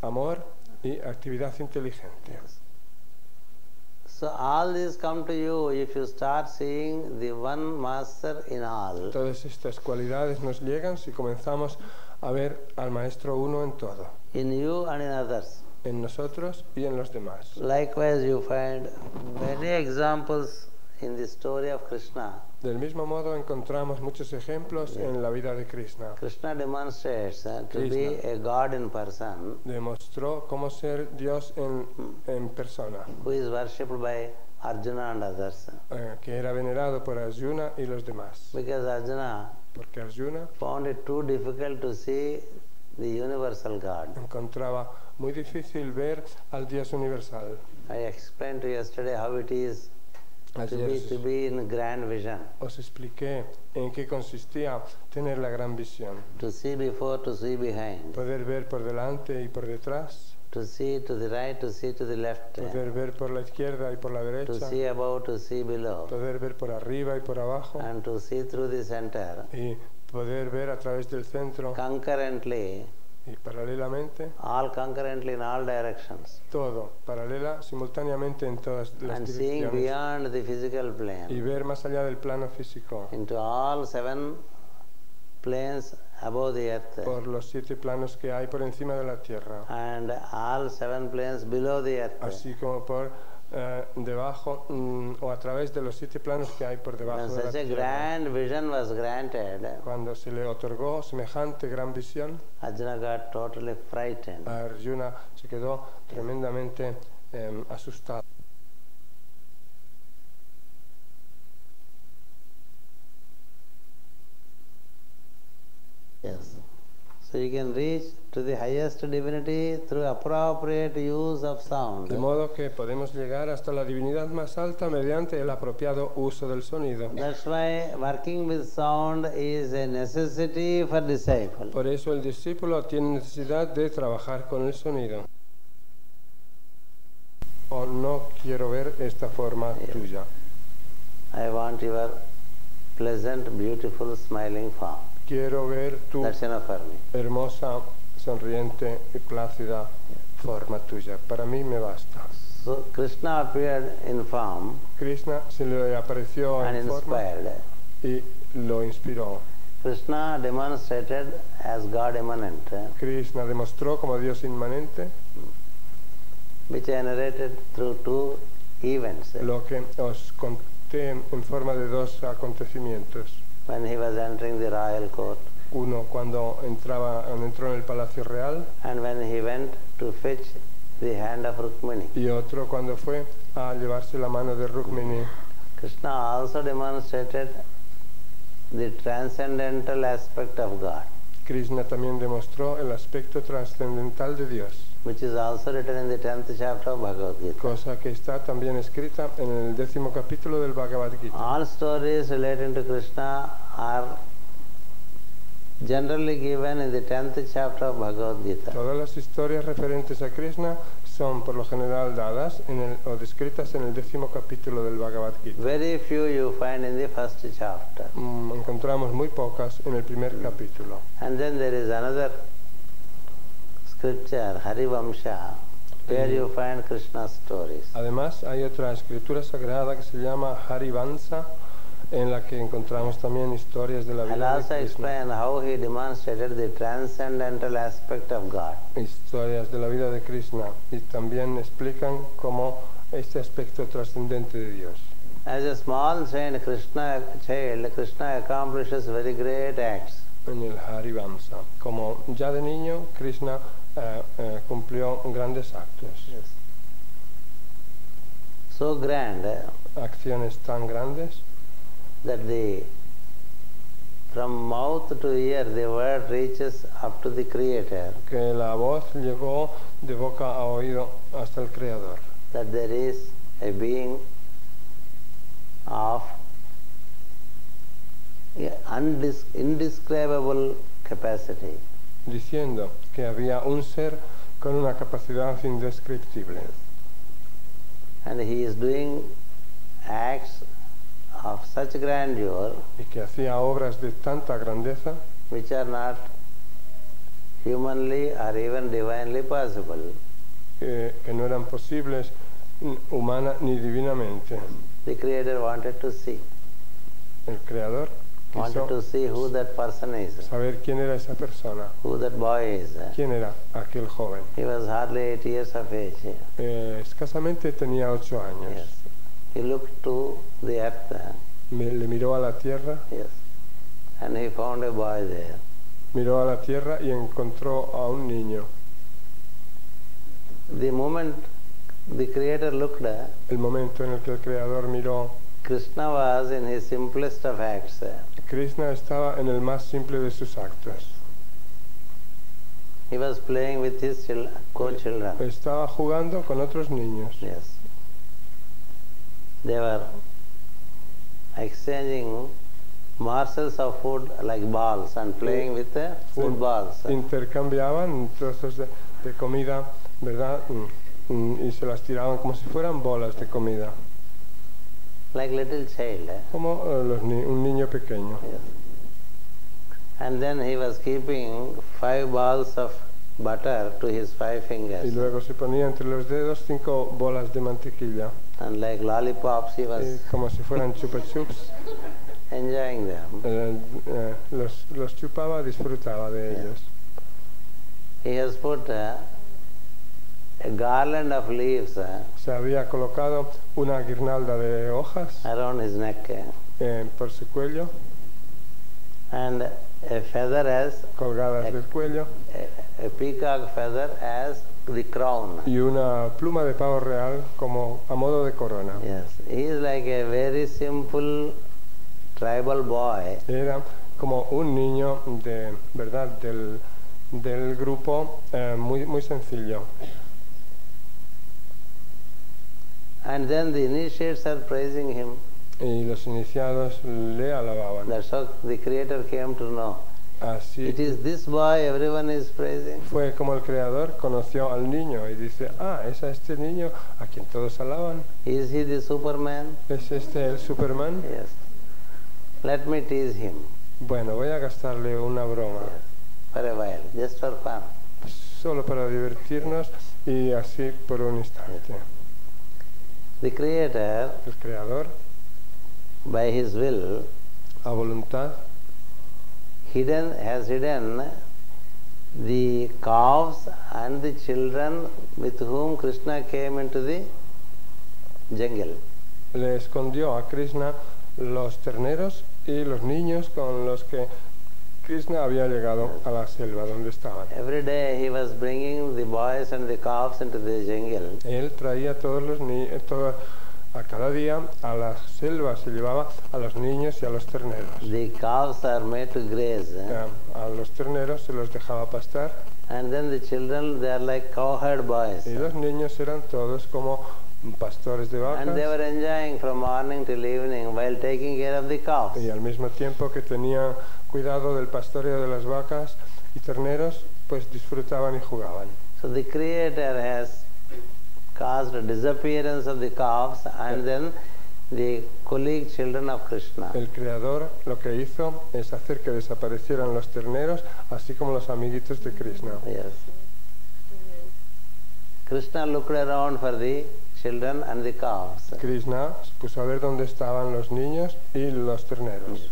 amor y actividad inteligente. So all these come to you if you start seeing the one master in all. Todas estas cualidades nos llegan si comenzamos a ver al Maestro uno en todo, In you and in others. en nosotros y en los demás. Likewise, you find many examples in the story of Krishna. Del mismo modo encontramos muchos ejemplos en la vida de Krishna. Krishna demonstrates to be a God in person Demostró cómo ser Dios en persona, who is worshipped by Arjuna and others. que era venerado por Arjuna y los demás. Because Arjuna Porque Arjuna found it too difficult to see the universal God. encontraba muy difícil ver al Dios universal. I explained to you yesterday how it is Ayer to be in grand vision. os expliqué en qué consistía tener la gran visión. To see before, to see behind. Poder ver por delante y por detrás, To see to the right, to see to the left. poder ver por la izquierda y por la To derecha, see above, to see below. poder ver por arriba y por abajo And to see through the center. y poder ver a través del centro Concurrently, y paralelamente, all concurrently in all directions. todo paralela simultáneamente en todas las And seeing direcciones beyond the physical y plane ver más allá del plano físico into all 7 planes above the earth por los 7 planos que hay por encima de la tierra, and all 7 planes below the earth. así como por debajo o a través de los 7 planos que hay por When debajo de la such a tierra. grand vision was granted, Cuando se le otorgó semejante gran visión, Arjuna got totally frightened. Arjuna se quedó tremendamente asustado. Yes. So you can reach to the highest divinity through appropriate use of sound. De modo que podemos llegar hasta la divinidad más alta mediante el apropiado uso del sonido. That's why working with sound is a necessity for disciple. Por eso el discípulo tiene necesidad de trabajar con el sonido. O no quiero ver esta forma tuya. I want your pleasant, beautiful, smiling form. Quiero ver tu That's enough for me. hermosa, sonriente y plácida forma tuya. Para mí me basta. So Krishna appeared in form Krishna se le apareció and en forma inspired. y lo inspiró. Krishna demonstrated as God immanent, Krishna demostró como Dios inmanente which I narrated through 2 events. lo que os conté en forma de 2 acontecimientos. When he was entering the royal court Uno cuando entró en el Palacio Real and when he went to fetch the hand of Rukmini. y otro cuando fue a llevarse la mano de Rukmini. Krishna also demonstrated the transcendental aspect of God, Krishna también demostró el aspecto trascendental de Dios, which is also written in the 10th chapter of Bhagavad Gita. cosa que está también escrita en el 10º capítulo del Bhagavad Gita. All stories relating to Krishna are generally given in the 10th chapter of Bhagavad Gita. Todas las historias referentes a Krishna son por lo general dadas o descritas en el 10º capítulo del Bhagavad Gita. Very few you find in the first chapter. Encontramos muy pocas en el primer capítulo. And then there is another scripture, Harivamsha, where you find Krishna's stories. Además, hay otra escritura sagrada que se llama Harivansa, en la que encontramos también historias de la And vida de also Krishna. explain how he demonstrated the transcendental aspect of God. Historias de la vida de Krishna y también explican cómo este aspecto trascendente de Dios. As a small child, Krishna accomplishes very great acts. En el Harivansa, como ya de niño, Krishna cumplió grandes actos, So grand acciones tan grandes that from mouth to ear the word reaches up to the Creator, que la voz llegó de boca a oído hasta el Creador, that there is a being of indescribable capacity. diciendo que había un ser con una capacidad indescriptible And he is doing acts of such grandeur y que hacía obras de tanta grandeza which are not humanly or even divinely possible. que no eran posibles humana ni divinamente. The Creator wanted to see, El Creador wanted to quiso see who that person is, saber quién era esa persona, who that boy is. quién era aquel joven. He was hardly 8 years of age. Escasamente tenía 8 años. Yes. He looked to the earth, le miró a la tierra, yes, and he found a boy there. miró a la tierra y encontró a un niño. The moment the Creator looked, El momento en el que el Creador miró, Krishna was in his simplest of acts. Krishna estaba en el más simple de sus actos. He was playing with his co-children. Estaba jugando con otros niños. Yes. They were exchanging morsels of food like balls and playing with the food balls. Intercambiaban trozos de comida, ¿verdad? Y se las tiraban como si fueran bolas de comida. Like little child. Como un niño pequeño. Yes. And then he was keeping 5 balls of butter to his 5 fingers. Y luego se ponía entre los dedos 5 bolas de mantequilla. And like lollipops he was Como si fueran chupa chups. enjoying them. Los chupaba, disfrutaba de ellos. He has put a garland of leaves Se había colocado una guirnalda de hojas around his neck por su cuello, and a feather as colgadas del cuello, a peacock feather as the crown. y una pluma de pavo real como a modo de corona. Yes, he is like a very simple tribal boy. Era como un niño de verdad del grupo muy sencillo. And then the initiates are praising him. Y los iniciados le alababan. That's how the Creator came to know. Así It is this boy everyone is praising. fue como el Creador conoció al niño y dice, es a este niño a quien todos alaban. Is he the Superman? ¿Es este el Superman? Yes. Let me tease him. Bueno, voy a gastarle una broma, Yes. For a while, just for fun. solo para divertirnos y así por un instante. The Creator, El Creador, by his will, a voluntad, has hidden the calves and the children with whom Krishna came into the jungle. le escondió a Krishna los terneros y los niños con los que Krishna había llegado a la selva donde estaban. Every day he was bringing the boys and the calves into the jungle. Él traía todos los niños, a cada día a la selva se llevaba a los niños y a los terneros. The calves are made to graze. A los terneros se los dejaba pastar And then the children, they are like cowherd boys. y los niños eran todos como pastores de And they vacas were enjoying from morning till evening while taking care of the calves. y al mismo tiempo que tenían cuidado del pastoreo de las vacas y terneros, pues disfrutaban y jugaban. So the Creator has caused a disappearance of the calves and then the colleague children of Krishna. El Creador lo que hizo es hacer que desaparecieran los terneros, así como los amiguitos de Krishna. Yes. Krishna looked around for the children and the calves. Krishna se puso a ver dónde estaban los niños y los terneros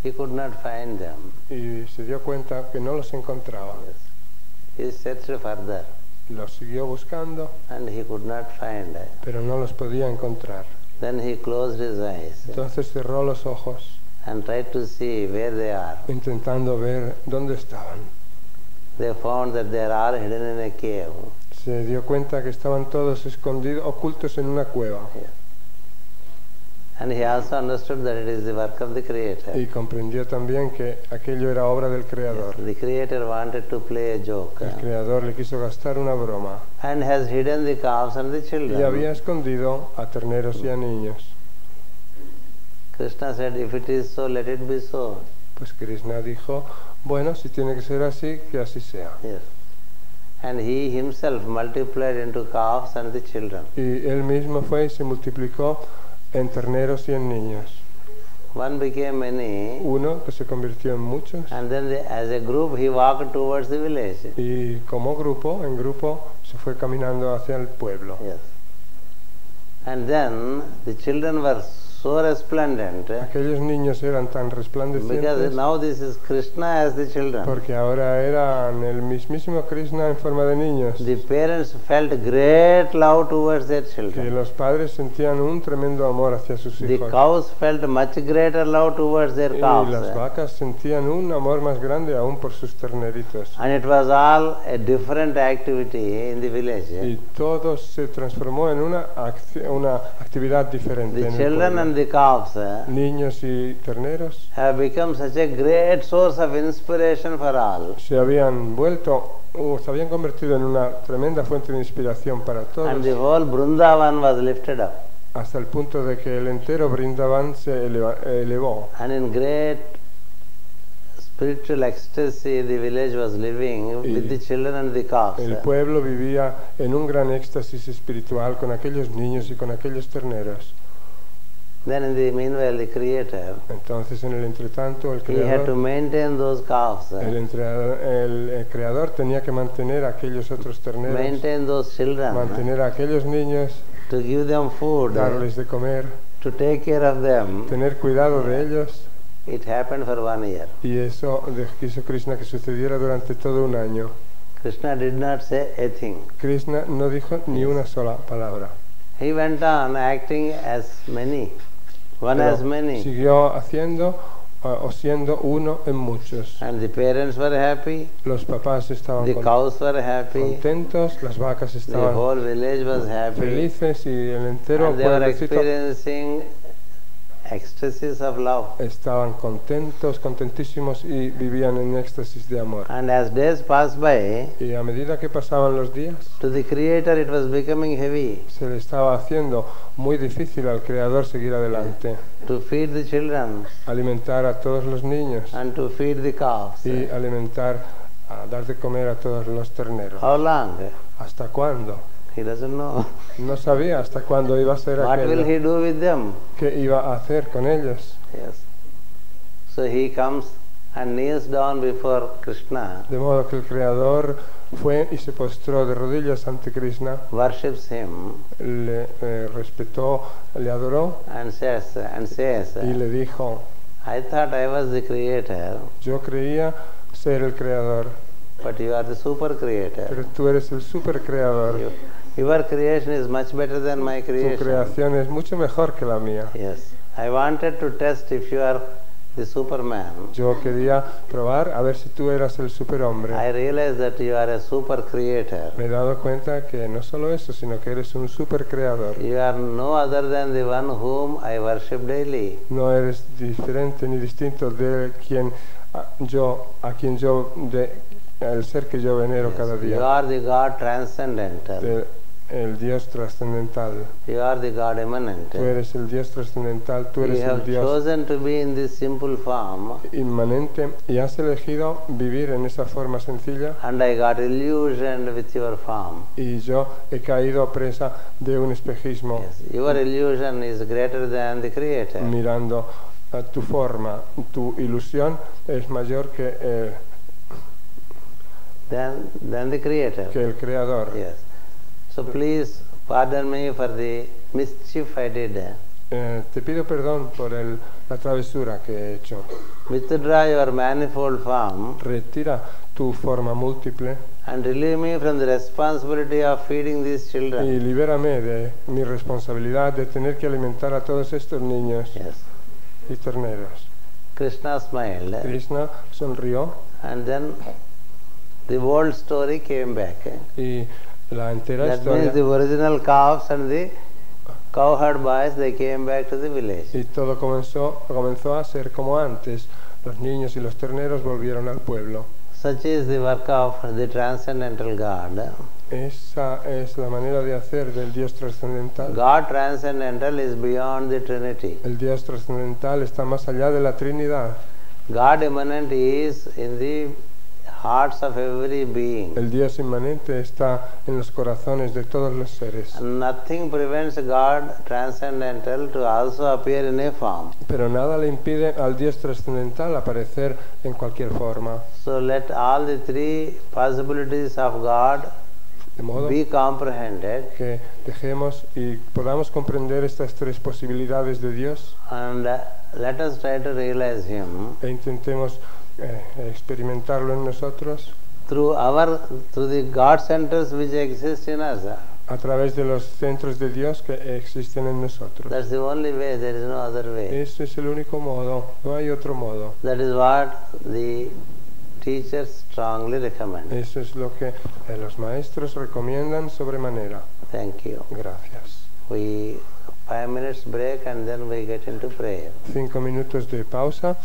He could not find them. y se dio cuenta que no los encontraba. He searched further Los siguió buscando, and he could not find. pero no los podía encontrar. Then he closed his eyes Entonces cerró los ojos, and tried to see where they are. intentando ver dónde estaban. They found that they are all hidden in a cave. Se dio cuenta que estaban todos escondidos, ocultos en una cueva. And he also understood that it is the work of the Creator. Y comprendió también que aquello era obra del Creador. The Creator wanted to play a joke El Creador le quiso gastar una broma and has hidden the calves and the y children. había escondido a terneros y a niños. Krishna said, if it is so, let it be so. Pues Krishna dijo, bueno, si tiene que ser así, que así sea. Yes. And he himself multiplied into calves and the children. Y él mismo fue y se multiplicó en terneros y en niños. One became many, Uno que se convirtió en muchos and then as a group he walked towards the village. y como grupo, en grupo, se fue caminando hacia el pueblo. Yes. And then the children were so resplendent Aquellos niños eran tan because resplandecientes now this is Krishna as the children. porque ahora eran el mismísimo Krishna en forma de niños. The parents felt great love towards their Que children. los padres sentían un tremendo amor hacia sus The hijos. cows felt much greater love towards their Y calves. las vacas sentían un amor más grande aún por sus terneritos. And it was all a different activity in the village. Y todo se transformó en una actividad diferente. The En el children pueblo. and the calves Niños y terneros have become such a great source of inspiration for all. se habían convertido en una tremenda fuente de inspiración para todos, And the whole Vrindavan was lifted up. hasta el punto de que el entero Brindavan se elevó. And in great spiritual ecstasy, the village was living with the children and the calves. El pueblo vivía en un gran éxtasis espiritual con aquellos niños y con aquellos terneros. Then in the meanwhile, the Creator, Entonces, en el entretanto, el he had to creador, maintain those calves, el creador tenía que mantener a aquellos otros terneros, maintain those children, mantener a aquellos niños, to give them food, darles de comer, to take care of them. tener cuidado de ellos. It happened for 1 year. Y eso quiso Krishna que sucediera durante todo un año. Krishna did not say a thing. Krishna no dijo ni una sola palabra. He went on acting as many, one Pero as many. siguió haciendo o siendo uno en muchos. And the parents were happy, Los papás estaban the cows were happy, contentos, las vacas the estaban whole village was happy, felices y el entero and they were pueblecito experiencing ecstasies of love. estaban contentísimos y vivían en éxtasis de amor. And as days passed by, Y a medida que pasaban los días, to the Creator it was becoming heavy se le estaba haciendo muy difícil al Creador seguir adelante, to feed the children alimentar a todos los niños and to feed the calves. y alimentar, dar de comer a todos los terneros. How long? ¿Hasta cuándo? He doesn't know. No sabía hasta cuándo iba a ser What will aquello. he do with them? ¿Qué iba a hacer con ellos? Yes. So he comes and kneels down before Krishna, De modo que el Creador fue y se postró de rodillas ante Krishna, worships him, le respetó, le adoró and says, y le dijo, I thought I was the creator, yo creía ser el Creador, but you are the super creator. pero tú eres el super Creador. Your creation is much better than my Tu creation. creación es mucho mejor que la mía. Yes. I wanted to test if you are the Superman. Yo quería probar a ver si tú eras el superhombre. I realized that you are a super creator. Me he dado cuenta que no solo eso, sino que eres un super creador. You are no other than the one whom I worship daily. No eres diferente ni distinto de el ser que yo venero cada You día, are the God transcendental. el Dios trascendental. You are the God immanent. Tú eres el Dios trascendental, tú You eres el have Dios chosen to be in this simple form, inmanente y has elegido vivir en esa forma sencilla and I got illusioned with your form. y yo he caído presa de un espejismo Yes. Your illusion is greater than the Creator. mirando a tu forma. Tu ilusión es mayor que Than the Creator. el Creador. Yes. So please pardon me for the mischief I did. Te pido perdón por la travesura que he hecho. Withdraw your manifold form Retira tu forma múltiple and relieve me from the responsibility of feeding these children. y libérame de mi responsabilidad de tener que alimentar a todos estos niños Yes. y terneros. Krishna smiled, Krishna sonrió and then the old story came back. y la entera That means historia the original calves and the cowherd boys, they came back to the village. y todo comenzó a ser como antes. Los niños y los terneros volvieron al pueblo. Such is the work of the transcendental God. Esa es la manera de hacer del Dios trascendental. God transcendental is beyond the Trinity. El Dios trascendental está más allá de la Trinidad. God immanent is in the hearts of every being. El Dios inmanente está en los corazones de todos los seres. Nothing prevents God transcendental to also appear in a form. Pero nada le impide al Dios trascendental aparecer en cualquier forma. So let all the three possibilities of God De modo be comprehended, que dejemos y podamos comprender estas tres posibilidades de Dios and let us try to realize Him e intentemos experimentarlo en nosotros through the God centers which exist in us. a través de los centros de Dios que existen en nosotros. That's the only way, there is no other way. Ese es el único modo, no hay otro modo. That is what the teachers strongly recommend. Eso es lo que los maestros recomiendan sobremanera. Thank you. Gracias. 5 minutes break and then we get into prayer. 5 minutos de pausa.